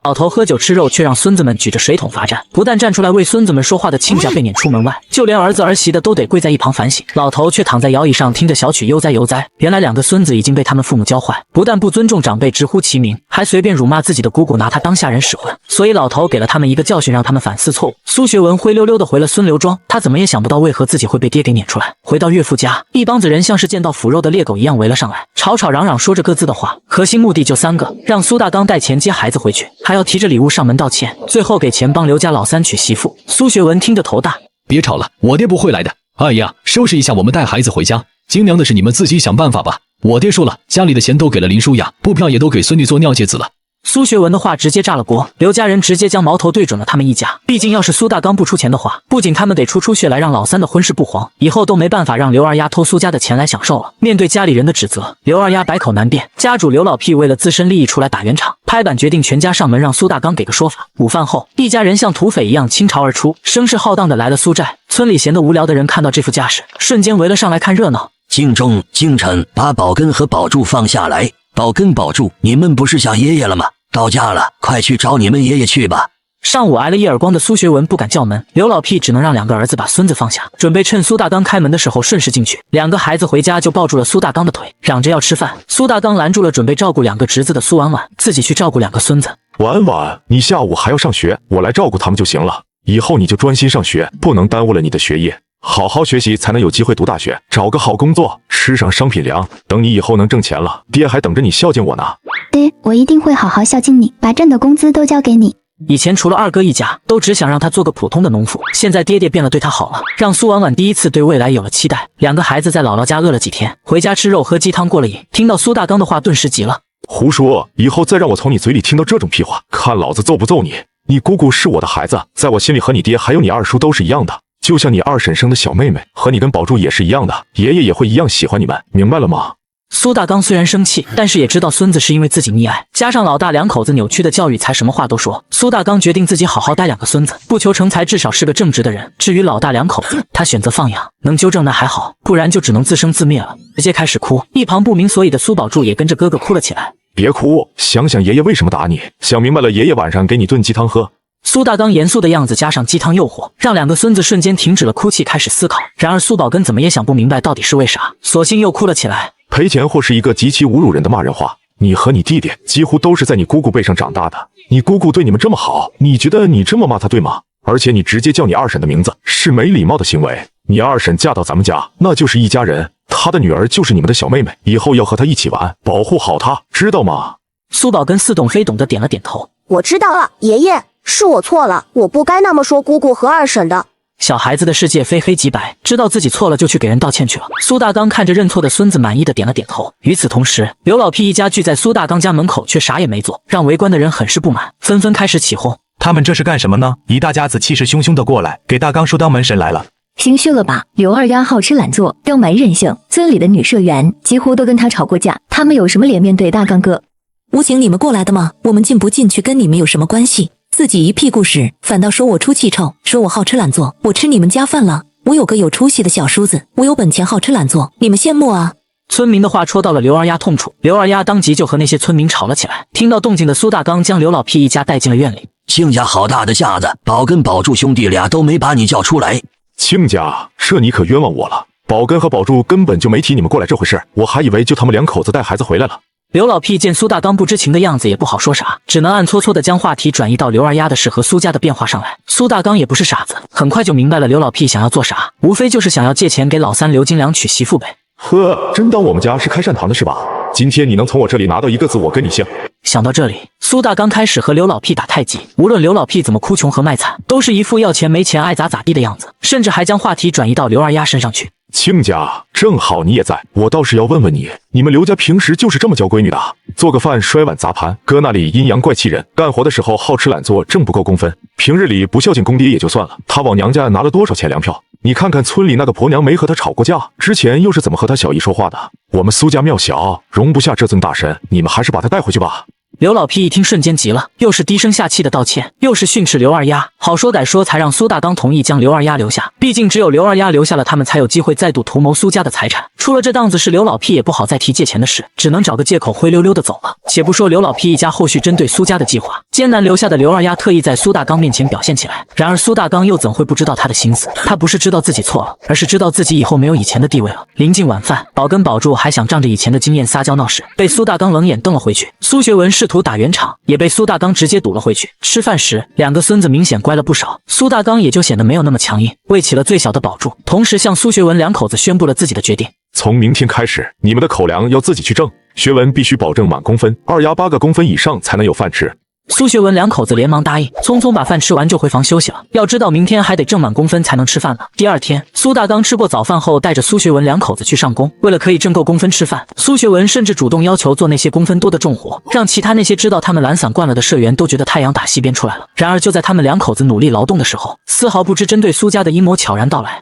老头喝酒吃肉，却让孙子们举着水桶罚站。不但站出来为孙子们说话的亲家被撵出门外，就连儿子儿媳的都得跪在一旁反省。老头却躺在摇椅上听着小曲悠哉悠哉。原来两个孙子已经被他们父母教坏，不但不尊重长辈直呼其名，还随便辱骂自己的姑姑，拿他当下人使唤。所以老头给了他们一个教训，让他们反思错误。苏学文灰溜溜的回了孙刘庄，他怎么也想不到为何自己会被爹给撵出来。回到岳父家，一帮子人像是见到腐肉的猎狗一样围了上来，吵吵嚷嚷说着各自的话，核心目的就三个：让苏大刚带钱接孩子回去，还要提着礼物上门道歉，最后给钱帮刘家老三娶媳妇。苏学文听着头大，别吵了，我爹不会来的。哎呀，收拾一下，我们带孩子回家。金娘的事你们自己想办法吧。我爹说了，家里的钱都给了林舒雅，布票也都给孙女做尿介子了。苏学文的话直接炸了锅，刘家人直接将矛头对准了他们一家。毕竟要是苏大刚不出钱的话，不仅他们得出血来让老三的婚事不黄，以后都没办法让刘二丫偷苏家的钱来享受了。面对家里人的指责，刘二丫百口难辩。家主刘老屁为了自身利益出来打圆场，拍板决定全家上门让苏大刚给个说法。午饭后，一家人像土匪一样倾巢而出，声势浩荡的来了苏寨。村里闲得无聊的人看到这副架势，瞬间围了上来看热闹。敬重敬臣，把宝根和宝柱放下来。宝根宝柱，你们不是想爷爷了吗？到家了，快去找你们爷爷去吧。上午挨了一耳光的苏学文不敢叫门，刘老屁只能让两个儿子把孙子放下，准备趁苏大刚开门的时候顺势进去。两个孩子回家就抱住了苏大刚的腿，嚷着要吃饭。苏大刚拦住了准备照顾两个侄子的苏婉婉，自己去照顾两个孙子。婉婉，你下午还要上学，我来照顾他们就行了。以后你就专心上学，不能耽误了你的学业。好好学习才能有机会读大学，找个好工作，吃上商品粮。等你以后能挣钱了，爹还等着你孝敬我呢。爹，我一定会好好孝敬你，把挣的工资都交给你。以前除了二哥一家，都只想让他做个普通的农妇，现在爹爹变了，对他好了，让苏婉婉第一次对未来有了期待。两个孩子在姥姥家饿了几天，回家吃肉喝鸡汤过了瘾，听到苏大刚的话顿时急了。胡说，以后再让我从你嘴里听到这种屁话，看老子揍不揍你。你姑姑是我的孩子，在我心里和你爹还有你二叔都是一样的，就像你二婶生的小妹妹和你跟宝柱也是一样的，爷爷也会一样喜欢你们，明白了吗？苏大刚虽然生气，但是也知道孙子是因为自己溺爱，加上老大两口子扭曲的教育，才什么话都说。苏大刚决定自己好好带两个孙子，不求成才，至少是个正直的人。至于老大两口子，他选择放养，能纠正那还好，不然就只能自生自灭了。直接开始哭，一旁不明所以的苏宝柱也跟着哥哥哭了起来。别哭，想想爷爷为什么打你，想明白了，爷爷晚上给你炖鸡汤喝。苏大刚严肃的样子加上鸡汤诱惑，让两个孙子瞬间停止了哭泣，开始思考。然而苏宝根怎么也想不明白到底是为啥，索性又哭了起来。赔钱货是一个极其侮辱人的骂人话，你和你弟弟几乎都是在你姑姑背上长大的，你姑姑对你们这么好，你觉得你这么骂她对吗？而且你直接叫你二婶的名字是没礼貌的行为。你二婶嫁到咱们家，那就是一家人，她的女儿就是你们的小妹妹，以后要和她一起玩，保护好她，知道吗？苏宝跟似懂非懂的点了点头。我知道了，爷爷，是我错了，我不该那么说姑姑和二婶的。小孩子的世界非黑即白，知道自己错了就去给人道歉去了。苏大刚看着认错的孙子，满意的点了点头。与此同时，刘老屁一家聚在苏大刚家门口，却啥也没做，让围观的人很是不满，纷纷开始起哄。他们这是干什么呢？一大家子气势汹汹的过来，给大刚叔当门神来了。心虚了吧？刘二丫好吃懒做，又蛮任性，村里的女社员几乎都跟他吵过架，他们有什么脸面对大刚哥？我请你们过来的吗？我们进不进去跟你们有什么关系？自己一屁股屎，反倒说我出气臭，说我好吃懒做。我吃你们家饭了，我有个有出息的小叔子，我有本钱好吃懒做，你们羡慕啊？村民的话戳到了刘二丫痛处，刘二丫当即就和那些村民吵了起来。听到动静的苏大刚将刘老屁一家带进了院里。亲家好大的架子，宝根宝柱兄弟俩都没把你叫出来。亲家，这你可冤枉我了，宝根和宝柱根本就没提你们过来这回事，我还以为就他们两口子带孩子回来了。刘老屁见苏大刚不知情的样子，也不好说啥，只能暗搓搓的将话题转移到刘二丫的事和苏家的变化上来。苏大刚也不是傻子，很快就明白了刘老屁想要做啥，无非就是想要借钱给老三刘金良娶媳妇呗。呵，真当我们家是开善堂的是吧？今天你能从我这里拿到一个字，我跟你姓。想到这里，苏大刚开始和刘老屁打太极，无论刘老屁怎么哭穷和卖惨，都是一副要钱没钱爱咋咋地的样子，甚至还将话题转移到刘二丫身上去。亲家，正好你也在，我倒是要问问你，你们刘家平时就是这么教闺女的？做个饭摔碗砸盘，搁那里阴阳怪气人，干活的时候好吃懒做，挣不够工分，平日里不孝敬公爹也就算了，他往娘家拿了多少钱粮票？你看看村里那个婆娘没和他吵过架，之前又是怎么和他小姨说话的？我们苏家庙小，容不下这尊大神，你们还是把他带回去吧。刘老屁一听瞬间急了，又是低声下气的道歉，又是训斥刘二丫，好说歹说才让苏大刚同意将刘二丫留下，毕竟只有刘二丫留下了，他们才有机会再度图谋苏家的财产。出了这档子事，刘老屁也不好再提借钱的事，只能找个借口灰溜溜的走了。且不说刘老屁一家后续针对苏家的计划，艰难留下的刘二丫特意在苏大刚面前表现起来，然而苏大刚又怎会不知道他的心思？他不是知道自己错了，而是知道自己以后没有以前的地位了。临近晚饭，宝跟宝柱还想仗着以前的经验撒娇闹事，被苏大刚冷眼瞪了回去。苏学文试图打圆场，也被苏大刚直接堵了回去。吃饭时，两个孙子明显乖了不少，苏大刚也就显得没有那么强硬，喂起了最小的宝柱，同时向苏学文两口子宣布了自己的决定。从明天开始，你们的口粮要自己去挣，学文必须保证满公分，二丫8个公分以上才能有饭吃。苏学文两口子连忙答应，匆匆把饭吃完就回房休息了。要知道明天还得挣满公分才能吃饭呢。第二天，苏大刚吃过早饭后，带着苏学文两口子去上工。为了可以挣够公分吃饭，苏学文甚至主动要求做那些公分多的重活，让其他那些知道他们懒散惯了的社员都觉得太阳打西边出来了。然而就在他们两口子努力劳动的时候，丝毫不知针对苏家的阴谋悄然到来。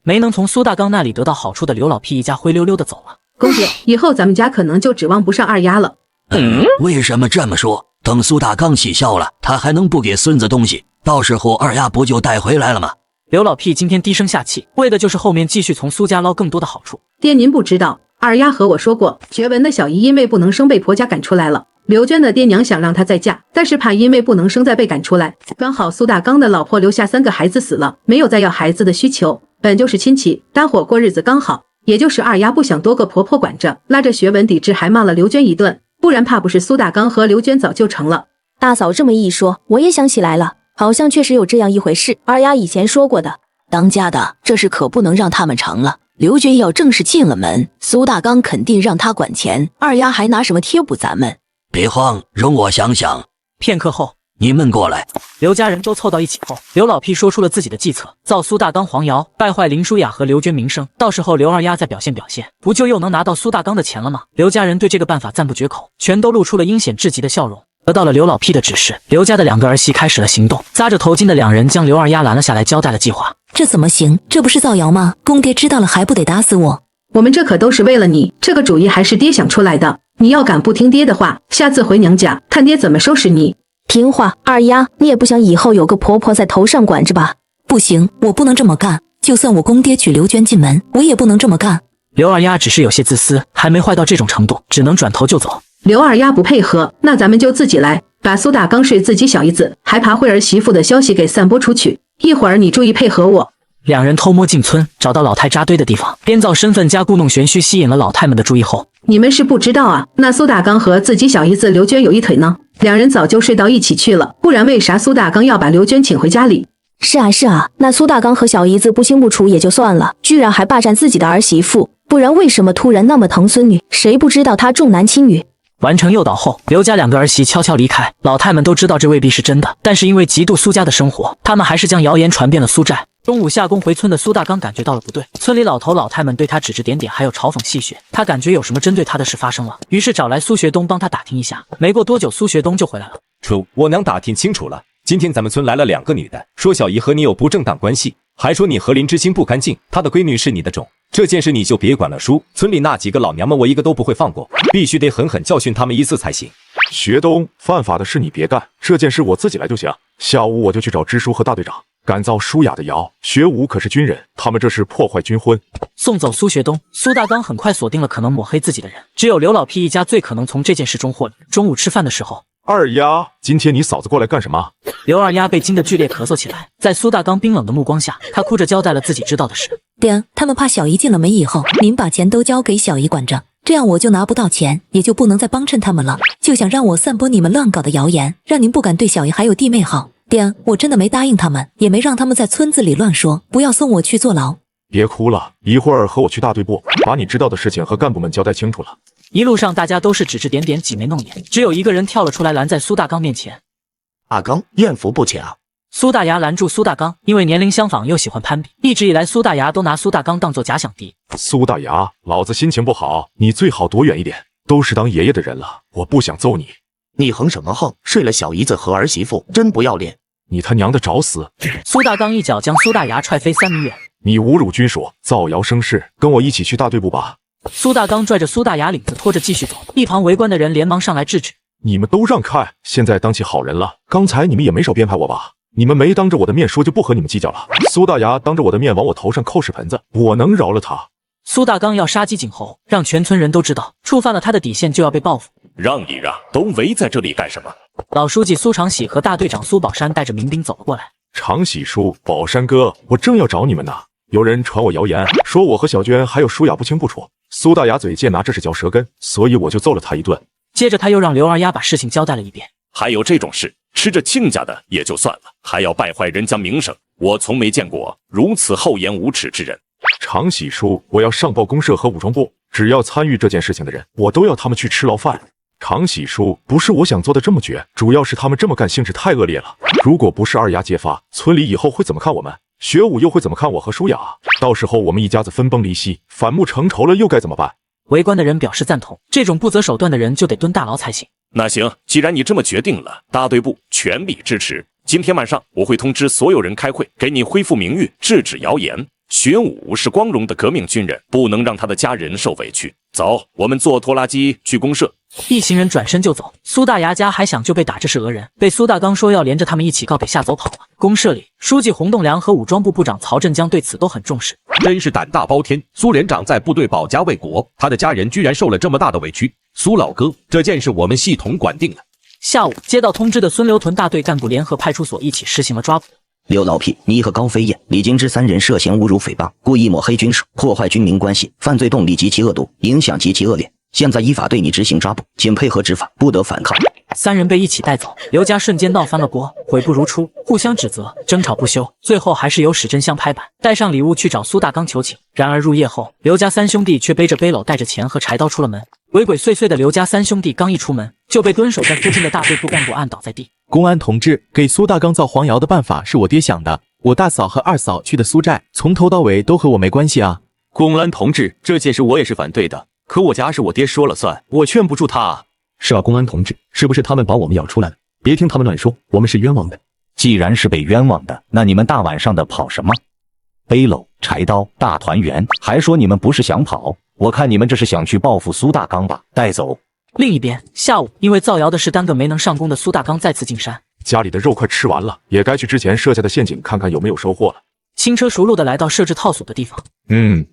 没能从苏大刚那里得到好处的刘老屁一家灰溜溜的走了。公爹，以后咱们家可能就指望不上二丫了。为什么这么说？等苏大刚起孝了，他还能不给孙子东西？到时候二丫不就带回来了吗？刘老屁今天低声下气，为的就是后面继续从苏家捞更多的好处。爹，您不知道，二丫和我说过，学文的小姨因为不能生被婆家赶出来了。刘娟的爹娘想让她再嫁，但是怕因为不能生再被赶出来。刚好苏大刚的老婆留下3个孩子死了，没有再要孩子的需求。本就是亲戚，搭伙过日子刚好，也就是二丫不想多个婆婆管着，拉着学文抵制，还骂了刘娟一顿，不然怕不是苏大刚和刘娟早就成了。大嫂这么一说，我也想起来了，好像确实有这样一回事，二丫以前说过的。当家的这事可不能让他们成了，刘娟要正式进了门，苏大刚肯定让他管钱，二丫还拿什么贴补咱们？别慌，容我想想。片刻后，你们过来。刘家人都凑到一起后，刘老屁说出了自己的计策，造苏大刚黄谣，败坏林舒雅和刘娟名声。到时候刘二丫再表现表现，不就又能拿到苏大刚的钱了吗？刘家人对这个办法赞不绝口，全都露出了阴险至极的笑容。得到了刘老屁的指示，刘家的2个儿媳开始了行动。扎着头巾的2人将刘二丫拦了下来，交代了计划。这怎么行？这不是造谣吗？公爹知道了还不得打死我？我们这可都是为了你，这个主意还是爹想出来的。你要敢不听爹的话，下次回娘家看爹怎么收拾你。听话，二丫，你也不想以后有个婆婆在头上管着吧？不行，我不能这么干。就算我公爹娶刘娟进门，我也不能这么干。刘二丫只是有些自私，还没坏到这种程度，只能转头就走。刘二丫不配合，那咱们就自己来，把苏大刚睡自己小姨子还爬会儿媳妇的消息给散播出去。一会儿你注意配合我。两人偷摸进村，找到老太扎堆的地方，编造身份加故弄玄虚，吸引了老太们的注意后，你们是不知道啊，那苏大刚和自己小姨子刘娟有一腿呢，两人早就睡到一起去了，不然为啥苏大刚要把刘娟请回家里？是啊，那苏大刚和小姨子不清不楚也就算了，居然还霸占自己的儿媳妇，不然为什么突然那么疼孙女？谁不知道他重男轻女？完成诱导后，刘家两个儿媳悄悄离开。老太们都知道这未必是真的，但是因为嫉妒苏家的生活，他们还是将谣言传遍了苏寨。中午下工回村的苏大刚感觉到了不对，村里老头老太们对他指指点点，还有嘲讽戏谑，他感觉有什么针对他的事发生了，于是找来苏学东帮他打听一下。没过多久，苏学东就回来了。楚，我娘打听清楚了，今天咱们村来了2个女的，说小姨和你有不正当关系，还说你和林之心不干净，她的闺女是你的种。这件事你就别管了叔，村里那几个老娘们我一个都不会放过，必须得狠狠教训他们一次才行。学东，犯法的事你别干，这件事我自己来就行。下午我就去找支书和大队长，敢造舒雅的谣。学武可是军人，他们这是破坏军婚。送走苏学东，苏大刚很快锁定了可能抹黑自己的人，只有刘老屁一家最可能从这件事中获利。中午吃饭的时候，二丫，今天你嫂子过来干什么？刘二丫被惊得剧烈咳嗽起来，在苏大刚冰冷的目光下，她哭着交代了自己知道的事。爹，他们怕小姨进了门以后，您把钱都交给小姨管着，这样我就拿不到钱，也就不能再帮衬他们了，就想让我散播你们乱搞的谣言，让您不敢对小姨还有弟妹好。爹，我真的没答应他们，也没让他们在村子里乱说，不要送我去坐牢。别哭了，一会儿和我去大队部，把你知道的事情和干部们交代清楚了。一路上大家都是指指点点，挤眉弄眼，只有一个人跳了出来，拦在苏大刚面前。阿刚，艳福不浅啊！苏大牙拦住苏大刚，因为年龄相仿又喜欢攀比，一直以来苏大牙都拿苏大刚当作假想敌。苏大牙，老子心情不好，你最好躲远一点，都是当爷爷的人了，我不想揍你。你横什么横？睡了小姨子和儿媳妇，真不要脸！你他娘的找死！苏大刚一脚将苏大牙踹飞3米远。你侮辱军属，造谣生事，跟我一起去大队部吧。苏大刚拽着苏大牙领子拖着继续走，一旁围观的人连忙上来制止。你们都让开，现在当起好人了，刚才你们也没少编排我吧？你们没当着我的面说就不和你们计较了。苏大牙当着我的面往我头上扣屎盆子，我能饶了他？苏大刚要杀鸡儆猴，让全村人都知道，触犯了他的底线就要被报复。让一让，都围在这里干什么？老书记苏长喜和大队长苏宝山带着民兵走了过来。长喜叔，宝山哥，我正要找你们呢。有人传我谣言，说我和小娟还有舒雅不清不楚。苏大牙嘴贱，拿这是嚼舌根，所以我就揍了他一顿。接着他又让刘二丫把事情交代了一遍。还有这种事，吃着亲家的也就算了，还要败坏人家名声，我从没见过如此厚颜无耻之人。长喜叔，我要上报公社和武装部，只要参与这件事情的人，我都要他们去吃牢饭。长喜叔，不是我想做的这么绝，主要是他们这么干性质太恶劣了。如果不是二丫揭发，村里以后会怎么看我们？学武又会怎么看我和舒雅？到时候我们一家子分崩离析，反目成仇了，又该怎么办？围观的人表示赞同，这种不择手段的人就得蹲大牢才行。那行，既然你这么决定了，大队部全力支持。今天晚上我会通知所有人开会，给你恢复名誉，制止谣言。学武是光荣的革命军人，不能让他的家人受委屈。走，我们坐拖拉机去公社。一行人转身就走，苏大牙家还想就被打这是讹人，被苏大刚说要连着他们一起告给吓走跑了。公社里，书记洪栋梁和武装部部长曹振江对此都很重视。真是胆大包天，苏连长在部队保家卫国，他的家人居然受了这么大的委屈。苏老哥，这件事我们系统管定了。下午接到通知的孙刘屯大队干部联合派出所一起实行了抓捕。刘老屁，你和高飞燕、李金枝3人涉嫌侮辱诽谤，故意抹黑军属，破坏军民关系，犯罪动力极其恶毒，影响极其恶劣。现在依法对你执行抓捕，请配合执法，不得反抗。3人被一起带走，刘家瞬间闹翻了锅，悔不如初，互相指责，争吵不休，最后还是由史真香拍板，带上礼物去找苏大刚求情。然而入夜后，刘家3兄弟却背着背篓，带着钱和柴刀出了门。鬼鬼祟祟的刘家3兄弟刚一出门，就被蹲守在附近的大队部干部按倒在地。公安同志，给苏大刚造黄谣的办法是我爹想的，我大嫂和二嫂去的苏寨，从头到尾都和我没关系啊。公安同志，这件事我也是反对的，可我家是我爹说了算，我劝不住他啊。是啊，公安同志，是不是他们把我们咬出来了？别听他们乱说，我们是冤枉的。既然是被冤枉的，那你们大晚上的跑什么？背篓、柴刀、大团圆，还说你们不是想跑？我看你们这是想去报复苏大刚吧？带走。另一边，下午因为造谣的事耽搁没能上工的苏大刚再次进山，家里的肉快吃完了，也该去之前设下的陷阱看看有没有收获了。轻车熟路的来到设置套索的地方，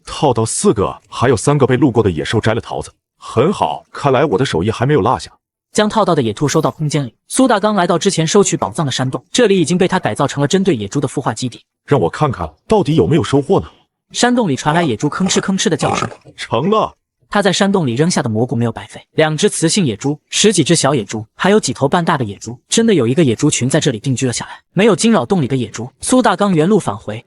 套到4个，还有3个被路过的野兽摘了桃子，很好，看来我的手艺还没有落下。将套到的野兔收到空间里。苏大刚来到之前收取宝藏的山洞，这里已经被他改造成了针对野猪的孵化基地。让我看看到底有没有收获呢？山洞里传来野猪吭哧吭哧的叫声。成了。他在山洞里扔下的蘑菇没有白费，2只雌性野猪，10几只小野猪，还有几头半大的野猪，真的有一个野猪群在这里定居了下来。没有惊扰洞里的野猪，苏大刚原路返回。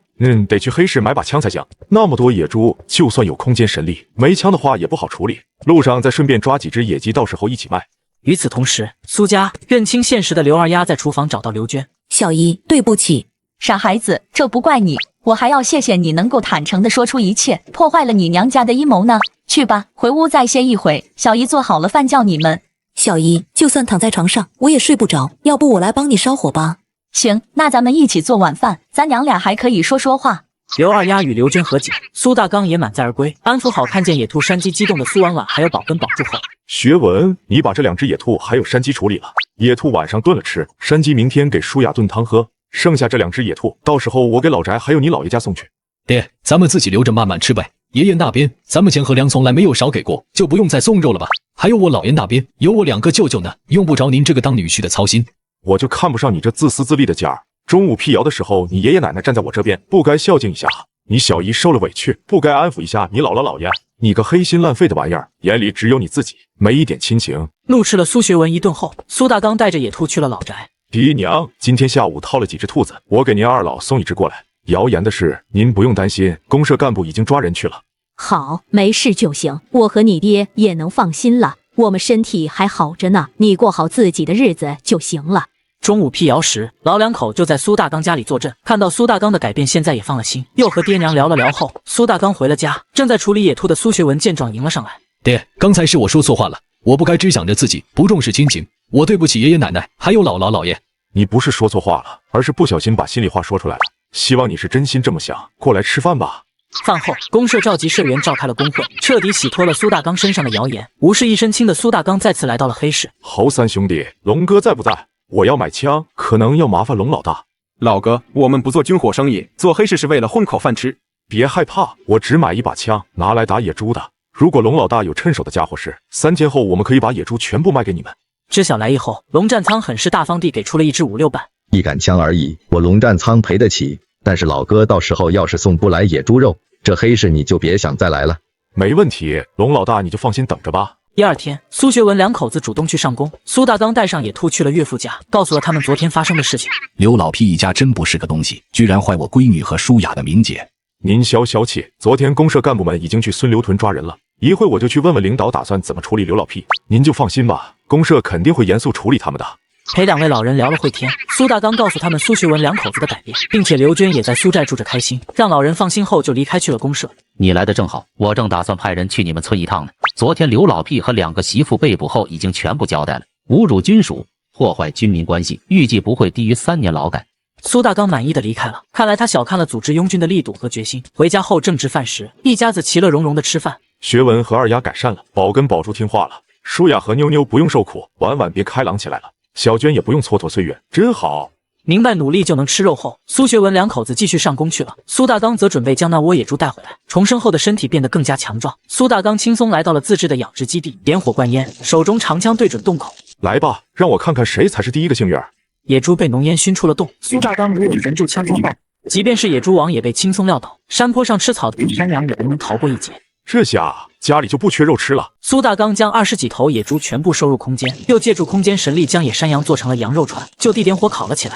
得去黑市买把枪才行。那么多野猪，就算有空间神力，没枪的话也不好处理。路上再顺便抓几只野鸡，到时候一起卖。与此同时，苏家认清现实的刘二丫在厨房找到刘娟。小姨，对不起。傻孩子，这不怪你，我还要谢谢你能够坦诚地说出一切，破坏了你娘家的阴谋呢。去吧，回屋再歇一会，小姨做好了饭叫你们。小姨，就算躺在床上，我也睡不着，要不我来帮你烧火吧？行，那咱们一起做晚饭，咱娘俩还可以说说话。刘二丫与刘娟和解，苏大刚也满载而归，安抚好看见野兔山鸡激动的苏婉婉还有宝根保住后，学文，你把这2只野兔还有山鸡处理了，野兔晚上炖了吃，山鸡明天给舒雅炖汤喝，剩下这2只野兔，到时候我给老翟还有你姥爷家送去。爹，咱们自己留着慢慢吃呗。爷爷那边咱们钱和粮从来没有少给过，就不用再送肉了吧。还有我姥爷那边有我2个舅舅呢，用不着您这个当女婿的操心。我就看不上你这自私自利的家儿。中午辟谣的时候，你爷爷奶奶站在我这边，不该孝敬一下你小姨受了委屈，不该安抚一下你姥姥姥爷。你个黑心烂肺的玩意儿，眼里只有你自己，没一点亲情。怒斥了苏学文一顿后，苏大刚带着野兔去了老宅。爹娘，今天下午套了几只兔子，我给您二老送1只过来。谣言的事您不用担心，公社干部已经抓人去了。好，没事就行，我和你爹也能放心了，我们身体还好着呢，你过好自己的日子就行了。中午辟谣时，老2口就在苏大刚家里坐镇，看到苏大刚的改变，现在也放了心，又和爹娘聊了聊后，苏大刚回了家。正在处理野兔的苏学文见状迎了上来。爹，刚才是我说错话了，我不该只想着自己，不重视亲情，我对不起爷爷奶奶还有姥姥姥爷。你不是说错话了，而是不小心把心里话说出来了。希望你是真心这么想，过来吃饭吧。饭后，公社召集社员召开了公会，彻底洗脱了苏大刚身上的谣言。无事一身轻的苏大刚再次来到了黑市。侯三兄弟，龙哥在不在？我要买枪，可能要麻烦龙老大。老哥，我们不做军火生意，做黑市是为了混口饭吃。别害怕，我只买1把枪，拿来打野猪的。如果龙老大有趁手的家伙事，3天后我们可以把野猪全部卖给你们。知晓来意后，龙战仓很是大方地给出了1支5、6板。1杆枪而已，我龙战仓赔得起。但是老哥到时候要是送不来野猪肉，这黑市你就别想再来了。没问题，龙老大你就放心等着吧。第2天，苏学文2口子主动去上工，苏大刚带上野兔去了岳父家，告诉了他们昨天发生的事情。刘老屁一家真不是个东西，居然坏我闺女和舒雅的名节。您消气，昨天公社干部们已经去孙刘屯抓人了，一会我就去问问领导打算怎么处理刘老屁，您就放心吧，公社肯定会严肃处理他们的。陪2位老人聊了会天，苏大刚告诉他们苏学文2口子的改变，并且刘娟也在苏寨住着开心，让老人放心后就离开去了公社。你来的正好，我正打算派人去你们村一趟呢。昨天刘老屁和2个媳妇被捕后已经全部交代了，侮辱军属，破坏军民关系，预计不会低于3年劳改。苏大刚满意的离开了，看来他小看了组织拥军的力度和决心。回家后正值饭时，一家子其乐融融的吃饭。学文和2丫改善了，宝根保住听话了，舒雅和妞妞不用受苦，婉婉别开朗起来了。小娟也不用蹉跎岁月，真好。明白努力就能吃肉后，苏学文2口子继续上工去了。苏大刚则准备将那窝野猪带回来，重生后的身体变得更加强壮。苏大刚轻松来到了自制的养殖基地，点火灌烟，手中长枪对准洞口。来吧，让我看看谁才是第一个幸运儿。野猪被浓烟熏出了洞，苏大刚如有神助枪中爆，即便是野猪王也被轻松撂倒。山坡上吃草的山羊也不能逃过一劫。这下家里就不缺肉吃了。苏大刚将20几头野猪全部收入空间，又借助空间神力将野山羊做成了羊肉串，就地点火烤了起来。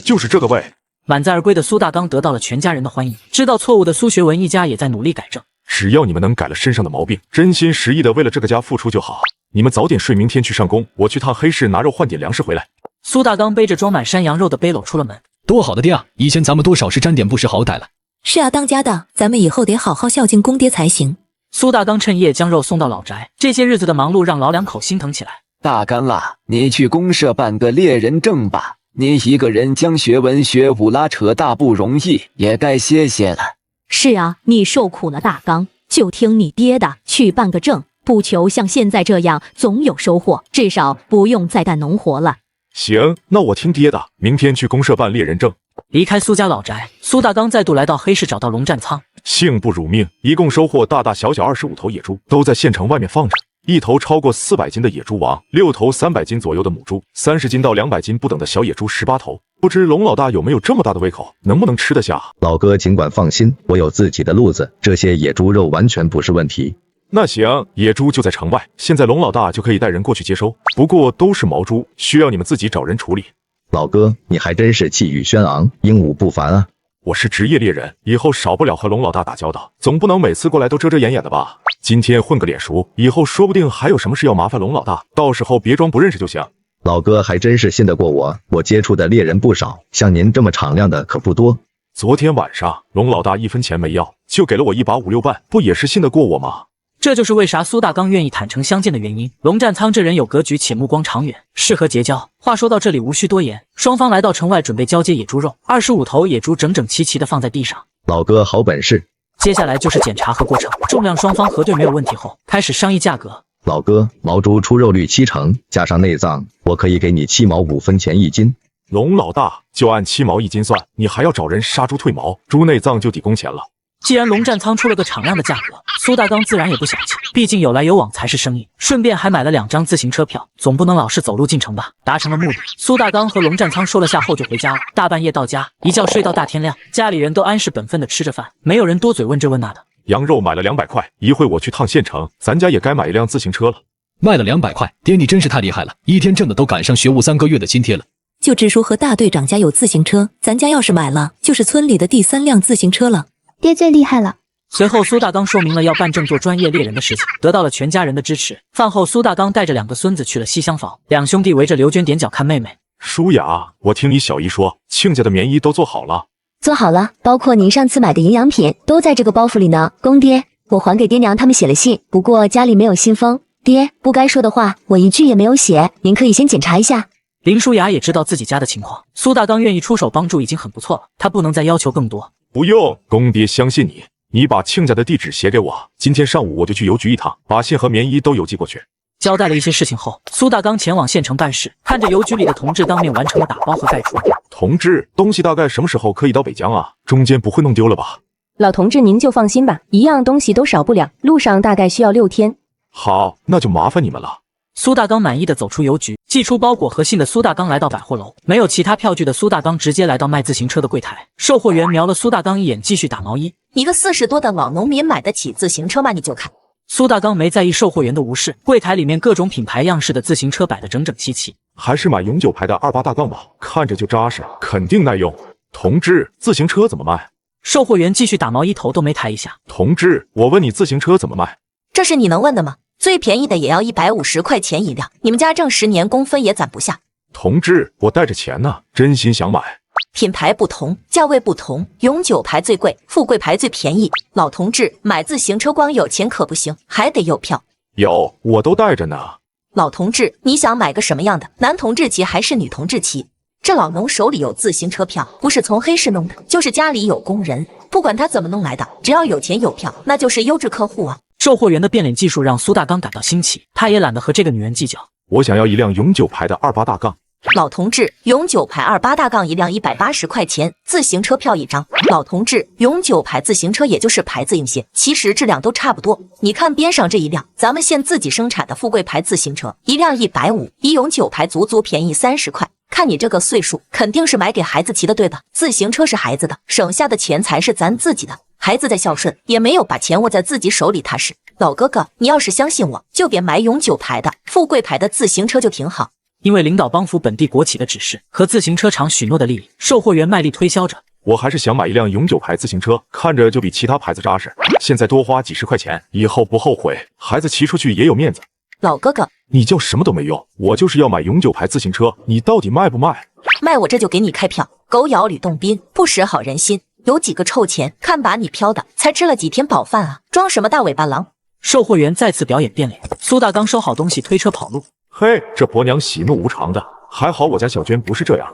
就是这个味。满载而归的苏大刚得到了全家人的欢迎，知道错误的苏学文一家也在努力改正。只要你们能改了身上的毛病，真心实意的为了这个家付出就好。你们早点睡，明天去上工，我去趟黑市拿肉换点粮食回来。苏大刚背着装满山羊肉的背篓出了门。多好的爹啊！以前咱们多少是沾点不识好歹了。是啊，当家的，咱们以后得好好孝敬公爹才行。苏大刚趁夜将肉送到老宅，这些日子的忙碌让老2口心疼起来。大刚啊，你去公社办个猎人证吧。你一个人将学文学武拉扯大不容易，也该歇歇了。是啊，你受苦了，大刚，就听你爹的，去办个证，不求像现在这样总有收获，至少不用再干农活了。行，那我听爹的，明天去公社办猎人证。离开苏家老宅，苏大刚再度来到黑市，找到龙战仓。幸不辱命，一共收获大大小小25头野猪，都在县城外面放着。一头超过400斤的野猪王，6头300斤左右的母猪，30斤到200斤不等的小野猪18头。不知龙老大有没有这么大的胃口，能不能吃得下？老哥尽管放心，我有自己的路子，这些野猪肉完全不是问题。那行，野猪就在城外，现在龙老大就可以带人过去接收，不过都是毛猪，需要你们自己找人处理。老哥，你还真是气宇轩昂，英武不凡啊！我是职业猎人，以后少不了和龙老大打交道，总不能每次过来都遮遮掩掩的吧？今天混个脸熟，以后说不定还有什么事要麻烦龙老大，到时候别装不认识就行。老哥还真是信得过我，我接触的猎人不少，像您这么敞亮的可不多。昨天晚上龙老大1分钱没要，就给了我一把5、6半，不也是信得过我吗？这就是为啥苏大刚愿意坦诚相见的原因。龙战仓这人有格局且目光长远，适合结交。话说到这里无需多言，双方来到城外准备交接野猪肉，25头野猪整整齐齐的放在地上。老哥好本事。接下来就是检查和过程，重量双方核对没有问题后，开始商议价格。老哥，毛猪出肉率70%，加上内脏，我可以给你7毛5分钱一斤。龙老大，就按7毛一斤算，你还要找人杀猪退毛，猪内脏就抵工钱了。既然龙战仓出了个敞亮的价格，苏大刚自然也不小气，毕竟有来有往才是生意。顺便还买了2张自行车票，总不能老是走路进城吧？达成了目的，苏大刚和龙战仓说了下后就回家了。大半夜到家，一觉睡到大天亮，家里人都安是本分的吃着饭，没有人多嘴问这问那的。羊肉买了200块，一会我去趟县城，咱家也该买一辆自行车了。卖了200块，爹你真是太厉害了，一天挣的都赶上学务3个月的津贴了。就直说和大队长家有自行车，咱家要是买了，就是村里的第3辆自行车了。爹最厉害了。随后苏大刚说明了要办证做专业猎人的事情，得到了全家人的支持。饭后苏大刚带着2个孙子去了西厢房，两兄弟围着刘娟踮脚看妹妹。舒雅，我听你小姨说亲家的棉衣都做好了。做好了，包括您上次买的营养品都在这个包袱里呢。公爹，我还给爹娘他们写了信，不过家里没有信封。爹，不该说的话我一句也没有写，您可以先检查一下。林舒雅也知道自己家的情况，苏大刚愿意出手帮助已经很不错了，他不能再要求更多。不用，公爹相信你。你把亲家的地址写给我，今天上午我就去邮局一趟，把信和棉衣都邮寄过去。交代了一些事情后，苏大刚前往县城办事，看着邮局里的同志当面完成了打包和盖出。同志，东西大概什么时候可以到北疆啊？中间不会弄丢了吧？老同志您就放心吧，一样东西都少不了，路上大概需要6天。好，那就麻烦你们了。苏大刚满意的走出邮局，寄出包裹和信的苏大刚来到百货楼，没有其他票据的苏大刚直接来到卖自行车的柜台。售货员瞄了苏大刚一眼，继续打毛衣。一个40多的老农民买得起自行车吗？你就看。苏大刚没在意售货员的无视，柜台里面各种品牌样式的自行车摆得整整齐齐。还是买永久牌的28大杠吧，看着就扎实，肯定耐用。同志，自行车怎么卖？售货员继续打毛衣，头都没抬一下。同志，我问你自行车怎么卖？这是你能问的吗？最便宜的也要150块钱一辆，你们家挣10年工分也攒不下。同志，我带着钱呢，真心想买。品牌不同，价位不同，永久牌最贵，富贵牌最便宜。老同志，买自行车光有钱可不行，还得有票。有，我都带着呢。老同志，你想买个什么样的？男同志骑还是女同志骑？这老农手里有自行车票，不是从黑市弄的，就是家里有工人，不管他怎么弄来的，只要有钱有票，那就是优质客户啊。售货员的变脸技术让苏大刚感到新奇，他也懒得和这个女人计较。我想要一辆永久牌的28大杠。老同志，永久牌28大杠一辆180块钱，自行车票1张。老同志，永久牌自行车也就是牌子硬些，其实质量都差不多。你看边上这一辆，咱们县自己生产的富贵牌自行车，一辆150，比永久牌足足便宜30块。看你这个岁数，肯定是买给孩子骑的对吧？自行车是孩子的，省下的钱才是咱自己的。孩子再孝顺，也没有把钱握在自己手里踏实。老哥哥，你要是相信我，就别买永久牌的，富贵牌的自行车就挺好。因为领导帮扶本地国企的指示和自行车厂许诺的利益，售货员卖力推销着。我还是想买一辆永久牌自行车，看着就比其他牌子扎实。现在多花几十块钱，以后不后悔，孩子骑出去也有面子。老哥哥，你叫什么都没用，我就是要买永久牌自行车，你到底卖不卖？卖我这就给你开票。狗咬吕洞宾，不识好人心。有几个臭钱，看把你飘的，才吃了几天饱饭啊，装什么大尾巴狼？售货员再次表演变脸，苏大刚收好东西推车跑路。嘿，这婆娘喜怒无常的，还好我家小娟不是这样。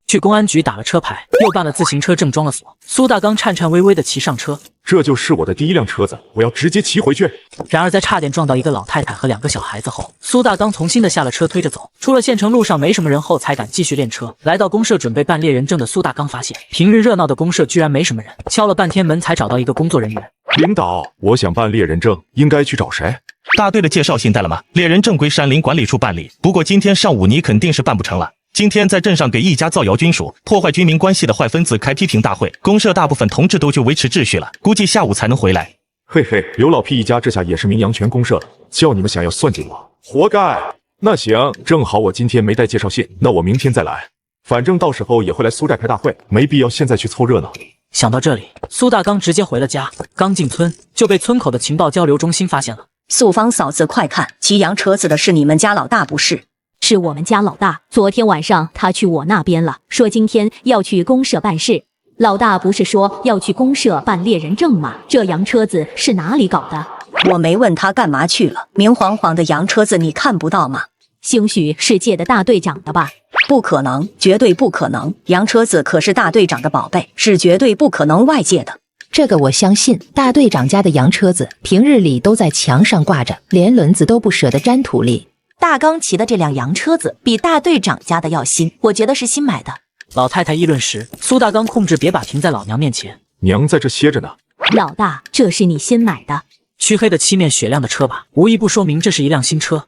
去公安局打了车牌，又办了自行车证，装了锁。苏大刚颤颤巍巍地骑上车，这就是我的第1辆车子，我要直接骑回去。然而在差点撞到一个老太太和2个小孩子后，苏大刚从新的下了车，推着走。出了县城，路上没什么人后，才敢继续练车。来到公社准备办猎人证的苏大刚发现，平日热闹的公社居然没什么人，敲了半天门才找到一个工作人员。领导，我想办猎人证，应该去找谁？大队的介绍信带了吗？猎人证归山林管理处办理，不过今天上午你肯定是办不成了。今天在镇上给一家造谣军属、破坏军民关系的坏分子开批评大会，公社大部分同志都去维持秩序了，估计下午才能回来。嘿嘿，刘老屁一家这下也是名扬全公社了，叫你们想要算计我，活该。那行，正好我今天没带介绍信，那我明天再来。反正到时候也会来苏寨开大会，没必要现在去凑热闹。想到这里，苏大刚直接回了家，刚进村就被村口的情报交流中心发现了。素芳嫂子，快看，骑洋车子的是你们家老大不是？是我们家老大，昨天晚上他去我那边了，说今天要去公社办事。老大不是说要去公社办猎人证吗？这洋车子是哪里搞的？我没问他干嘛去了，明晃晃的洋车子你看不到吗？兴许是借的大队长的吧？不可能，绝对不可能！洋车子可是大队长的宝贝，是绝对不可能外借的。这个我相信，大队长家的洋车子平日里都在墙上挂着，连轮子都不舍得沾土里。大刚骑的这辆洋车子比大队长家的要新，我觉得是新买的。老太太议论时，苏大刚控制别把停在老娘面前。娘在这歇着呢。老大，这是你新买的？黢黑的漆面雪亮的车把，无一不说明这是一辆新车。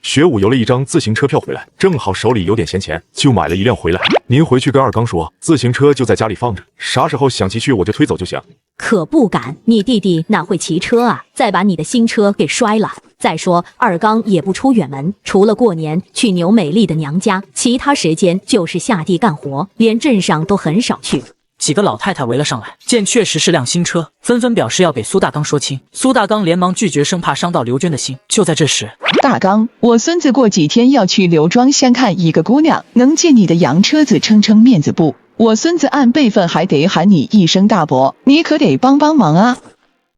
学武邮了一张自行车票回来，正好手里有点闲钱，就买了一辆回来。您回去跟二刚说，自行车就在家里放着，啥时候想骑去我就推走就行。可不敢，你弟弟哪会骑车啊？再把你的新车给摔了。再说二刚也不出远门，除了过年去牛美丽的娘家，其他时间就是下地干活，连镇上都很少去。几个老太太围了上来，见确实是辆新车，纷纷表示要给苏大刚说清。苏大刚连忙拒绝，生怕伤到刘娟的心。就在这时，大刚，我孙子过几天要去刘庄相看一个姑娘，能借你的洋车子撑撑面子不？我孙子按辈分还得喊你一声大伯，你可得帮帮忙啊！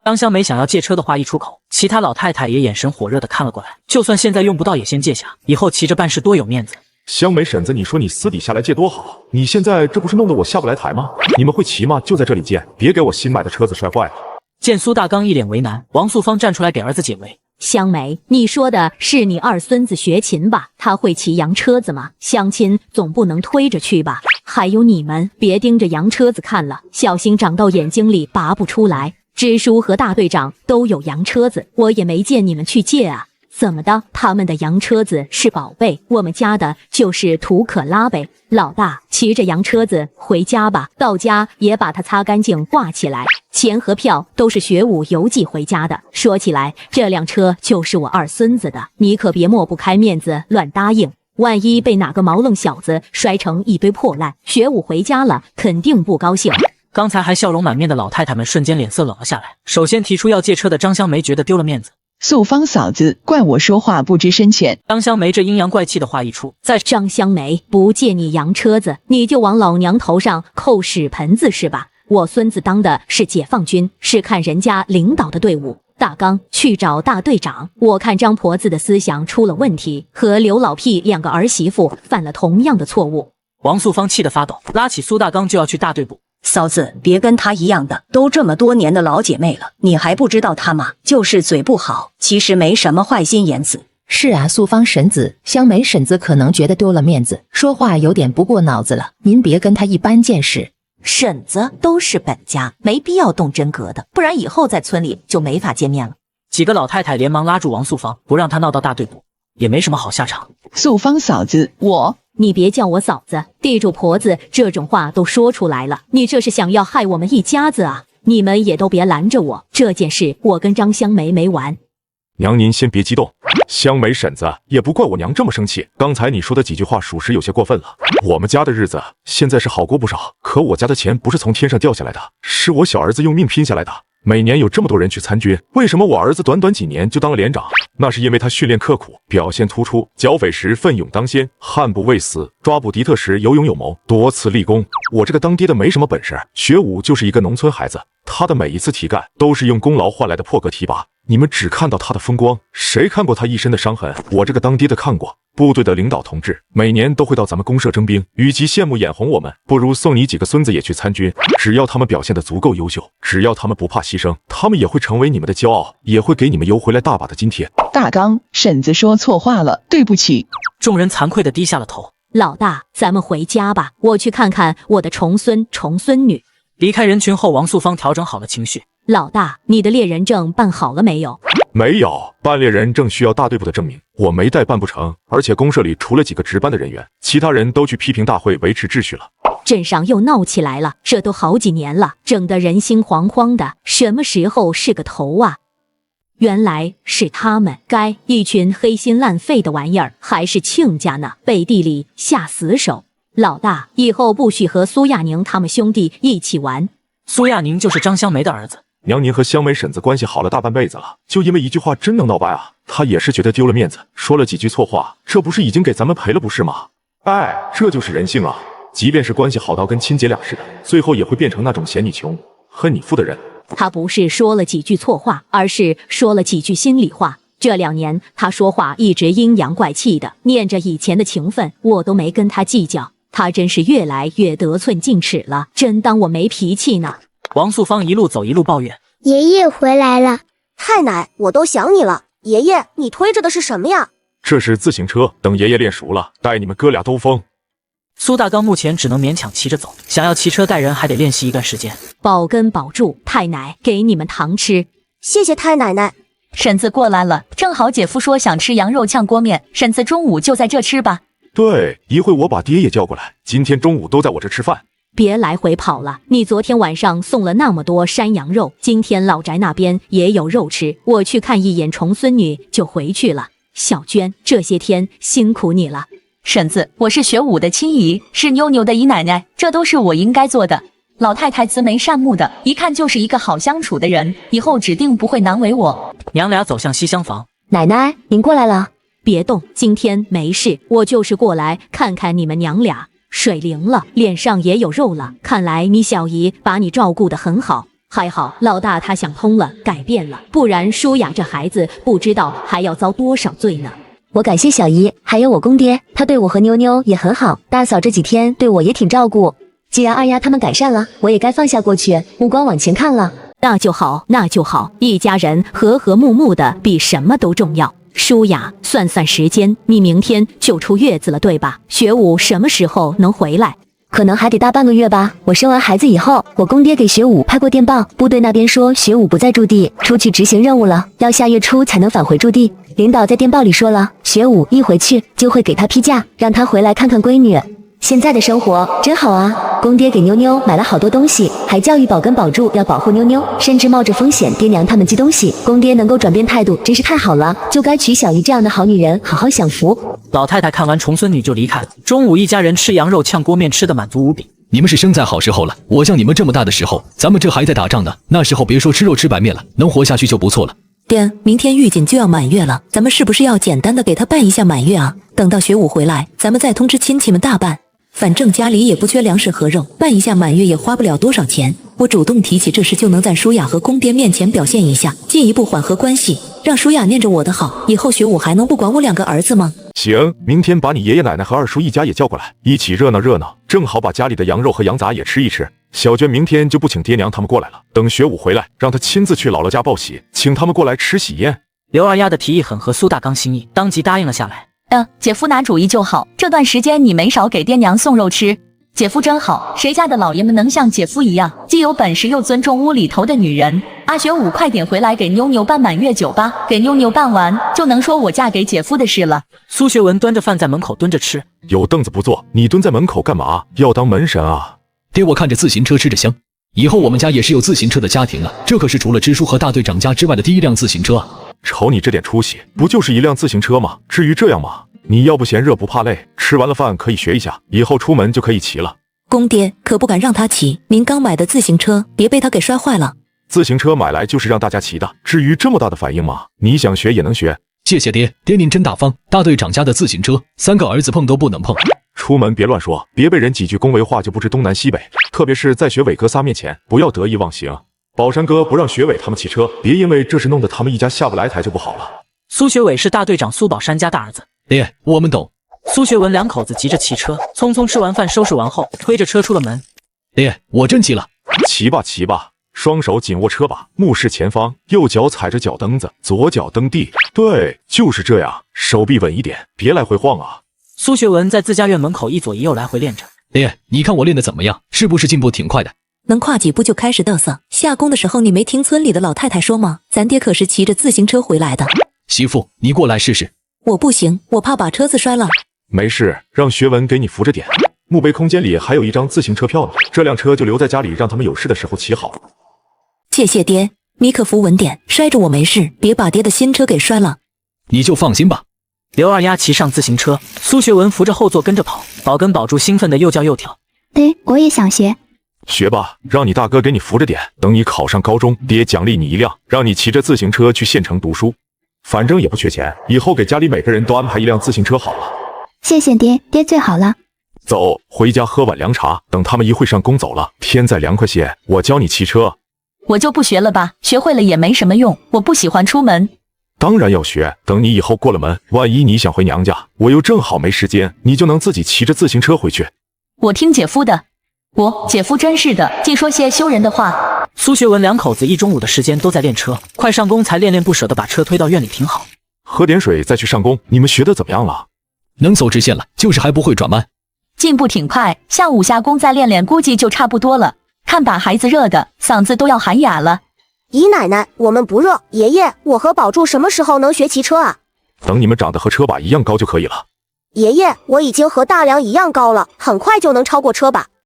张香梅想要借车的话一出口，其他老太太也眼神火热的看了过来。就算现在用不到，也先借下，以后骑着办事多有面子。香梅婶子，你说你私底下来借多好，你现在这不是弄得我下不来台吗？你们会骑吗？就在这里借，别给我新买的车子摔坏了。见苏大刚一脸为难，王素芳站出来给儿子解围。香梅，你说的是你二孙子学琴吧？他会骑洋车子吗？相亲总不能推着去吧？还有你们别盯着洋车子看了，小心长到眼睛里拔不出来。支书和大队长都有洋车子，我也没见你们去借啊。怎么的？他们的洋车子是宝贝，我们家的就是土可拉呗。老大，骑着洋车子回家吧，到家也把它擦干净挂起来。钱和票都是学武邮寄回家的。说起来，这辆车就是我二孙子的，你可别抹不开面子乱答应。万一被哪个毛愣小子摔成一堆破烂，学武回家了肯定不高兴。刚才还笑容满面的老太太们瞬间脸色冷了下来。首先提出要借车的张香梅觉得丢了面子。素芳嫂子，怪我说话不知深浅。张香梅这阴阳怪气的话一出，在张香梅不借你洋车子，你就往老娘头上扣屎盆子是吧？我孙子当的是解放军，是看人家领导的队伍。大刚去找大队长，我看张婆子的思想出了问题，和刘老屁两个儿媳妇犯了同样的错误。王素芳气得发抖，拉起苏大刚就要去大队部。嫂子，别跟他一样的，都这么多年的老姐妹了，你还不知道他吗？就是嘴不好，其实没什么坏心眼子。是啊，素芳婶子，香梅婶子可能觉得丢了面子，说话有点不过脑子了，您别跟他一般见识。婶子都是本家，没必要动真格的，不然以后在村里就没法见面了。几个老太太连忙拉住王素芳，不让她闹到大队部，也没什么好下场。素芳嫂子，你别叫我嫂子，地主婆子这种话都说出来了，你这是想要害我们一家子啊！你们也都别拦着我，这件事我跟张香梅没完。娘，您先别激动，香梅婶子，也不怪我娘这么生气。刚才你说的几句话属实有些过分了。我们家的日子现在是好过不少，可我家的钱不是从天上掉下来的，是我小儿子用命拼下来的。每年有这么多人去参军，为什么我儿子短短几年就当了连长？那是因为他训练刻苦，表现突出，剿匪时奋勇当先，悍不畏死，抓捕敌特时有勇有谋，多次立功。我这个当爹的没什么本事，学武就是一个农村孩子，他的每一次提干都是用功劳换来的破格提拔。你们只看到他的风光，谁看过他一身的伤痕？我这个当爹的看过。部队的领导同志每年都会到咱们公社征兵，与其羡慕眼红我们，不如送你几个孙子也去参军。只要他们表现得足够优秀，只要他们不怕牺牲，他们也会成为你们的骄傲，也会给你们邮回来大把的津贴。大刚，婶子说错话了，对不起。众人惭愧地低下了头。老大，咱们回家吧，我去看看我的重孙重孙女。离开人群后，王素芳调整好了情绪，老大，你的猎人证办好了没有？没有，办猎人证需要大队部的证明，我没带办不成。而且公社里除了几个值班的人员，其他人都去批评大会维持秩序了。镇上又闹起来了，这都好几年了，整得人心惶惶的，什么时候是个头啊？原来是他们，该一群黑心烂肺的玩意儿，还是亲家呢，背地里下死手。老大，以后不许和苏亚宁他们兄弟一起玩。苏亚宁就是张香梅的儿子。娘，您和香梅婶子关系好了大半辈子了，就因为一句话真能闹掰啊？他也是觉得丢了面子，说了几句错话，这不是已经给咱们赔了不是吗？哎，这就是人性啊！即便是关系好到跟亲姐俩似的，最后也会变成那种嫌你穷、恨你富的人。他不是说了几句错话，而是说了几句心里话。这2年他说话一直阴阳怪气的，念着以前的情分，我都没跟他计较。他真是越来越得寸进尺了，真当我没脾气呢。王素芳一路走一路抱怨：爷爷回来了，太奶，我都想你了。爷爷，你推着的是什么呀？这是自行车，等爷爷练熟了，带你们哥俩兜风。苏大刚目前只能勉强骑着走，想要骑车带人还得练习一段时间。保根保住，太奶，给你们糖吃。谢谢太奶奶。婶子过来了，正好姐夫说想吃羊肉炝锅面，婶子中午就在这吃吧。对，一会我把爹也叫过来，今天中午都在我这吃饭。别来回跑了，你昨天晚上送了那么多山羊肉，今天老宅那边也有肉吃，我去看一眼重孙女就回去了。小娟，这些天辛苦你了。婶子，我是学武的亲姨，是妞妞的姨奶奶，这都是我应该做的。老太太慈眉善目的，一看就是一个好相处的人，以后指定不会难为我。娘俩走向西厢房。奶奶，您过来了。别动，今天没事，我就是过来看看你们娘俩。水灵了，脸上也有肉了，看来你小姨把你照顾得很好。还好老大他想通了，改变了，不然舒雅这孩子不知道还要遭多少罪呢。我感谢小姨，还有我公爹，他对我和妞妞也很好。大嫂这几天对我也挺照顾。既然二丫他们改善了，我也该放下过去，目光往前看了。那就好，那就好，一家人和和睦睦的比什么都重要。舒雅，算算时间，你明天就出月子了，对吧？学武什么时候能回来？可能还得大半个月吧。我生完孩子以后，我公爹给学武派过电报，部队那边说学武不在驻地，出去执行任务了，要下月初才能返回驻地。领导在电报里说了，学武一回去就会给他批假，让他回来看看闺女。现在的生活真好啊！公爹给妞妞买了好多东西，还教育保根保住要保护妞妞，甚至冒着风险爹娘他们寄东西。公爹能够转变态度，真是太好了，就该娶小姨这样的好女人，好好享福。老太太看完重孙女就离开。中午一家人吃羊肉炝锅面，吃得满足无比。你们是生在好时候了，我像你们这么大的时候，咱们这还在打仗呢，那时候别说吃肉吃白面了，能活下去就不错了。爹，明天玉锦就要满月了，咱们是不是要简单的给她办一下满月啊？等到学武回来，咱们再通知亲戚们大办。反正家里也不缺粮食和肉，办一下满月也花不了多少钱。我主动提起这事，就能在舒雅和公爹面前表现一下，进一步缓和关系，让舒雅念着我的好，以后学武还能不管我2个儿子吗？行，明天把你爷爷奶奶和二叔一家也叫过来，一起热闹热闹，正好把家里的羊肉和羊杂也吃一吃。小娟明天就不请爹娘他们过来了，等学武回来，让他亲自去姥姥家报喜，请他们过来吃喜宴。刘二丫的提议很合苏大刚心意，当即答应了下来。姐夫拿主意就好，这段时间你没少给爹娘送肉吃。姐夫真好，谁家的老爷们能像姐夫一样，既有本事又尊重屋里头的女人。阿学武快点回来给妞妞办满月酒吧，给妞妞办完就能说我嫁给姐夫的事了。苏学文端着饭在门口蹲着吃，有凳子不坐，你蹲在门口干嘛？要当门神啊？爹，我看着自行车吃着香，以后我们家也是有自行车的家庭了，这可是除了支书和大队长家之外的第1辆自行车啊。瞅你这点出息，不就是一辆自行车吗？至于这样吗？你要不嫌热不怕累，吃完了饭可以学一下，以后出门就可以骑了。公爹可不敢让他骑，您刚买的自行车别被他给摔坏了。自行车买来就是让大家骑的，至于这么大的反应吗？你想学也能学。谢谢爹，爹您真大方。大队长家的自行车，3个儿子碰都不能碰。出门别乱说，别被人几句恭维话就不知东南西北，特别是在学伟哥仨面前，不要得意忘形。宝山哥不让学伟他们骑车，别因为这事弄得他们一家下不来台就不好了。苏学伟是大队长苏宝山家大儿子。爹，我们懂。苏学文2口子急着骑车，匆匆吃完饭收拾完后，推着车出了门。爹，我真骑了。骑吧骑吧，双手紧握车把，目视前方，右脚踩着脚蹬子，左脚蹬地。对，就是这样，手臂稳一点，别来回晃啊。苏学文在自家院门口一左一右来回练着。爹，你看我练得怎么样？是不是进步挺快的？能跨几步就开始嘚瑟。下工的时候你没听村里的老太太说吗？咱爹可是骑着自行车回来的。媳妇，你过来试试。我不行，我怕把车子摔了。没事，让学文给你扶着点。墓碑空间里还有一张自行车票呢，这辆车就留在家里，让他们有事的时候骑好了。谢谢爹，你可扶稳点，摔着我没事，别把爹的新车给摔了。你就放心吧。刘二丫骑上自行车，苏学文扶着后座跟着跑，宝跟宝柱兴奋的又叫又跳。爹，我也想学。学吧，让你大哥给你扶着点，等你考上高中，爹奖励你一辆，让你骑着自行车去县城读书。反正也不缺钱，以后给家里每个人都安排一辆自行车好了。谢谢爹，爹最好了。走，回家喝碗凉茶，等他们一会上工走了，天再凉快些，我教你骑车。我就不学了吧，学会了也没什么用，我不喜欢出门。当然要学，等你以后过了门，万一你想回娘家，我又正好没时间，你就能自己骑着自行车回去。我听姐夫的。姐夫真是的，净说些羞人的话。苏学文两口子一中午的时间都在练车，快上工才恋恋不舍地把车推到院里停好。喝点水再去上工。你们学的怎么样了？能走直线了，就是还不会转弯。进步挺快，下午下工再练练，估计就差不多了。看把孩子热的，嗓子都要喊哑了。姨奶奶，我们不热。爷爷，我和宝柱什么时候能学骑车啊？等你们长得和车把一样高就可以了。爷爷，我已经和大梁一样高了，很快就能超过车把。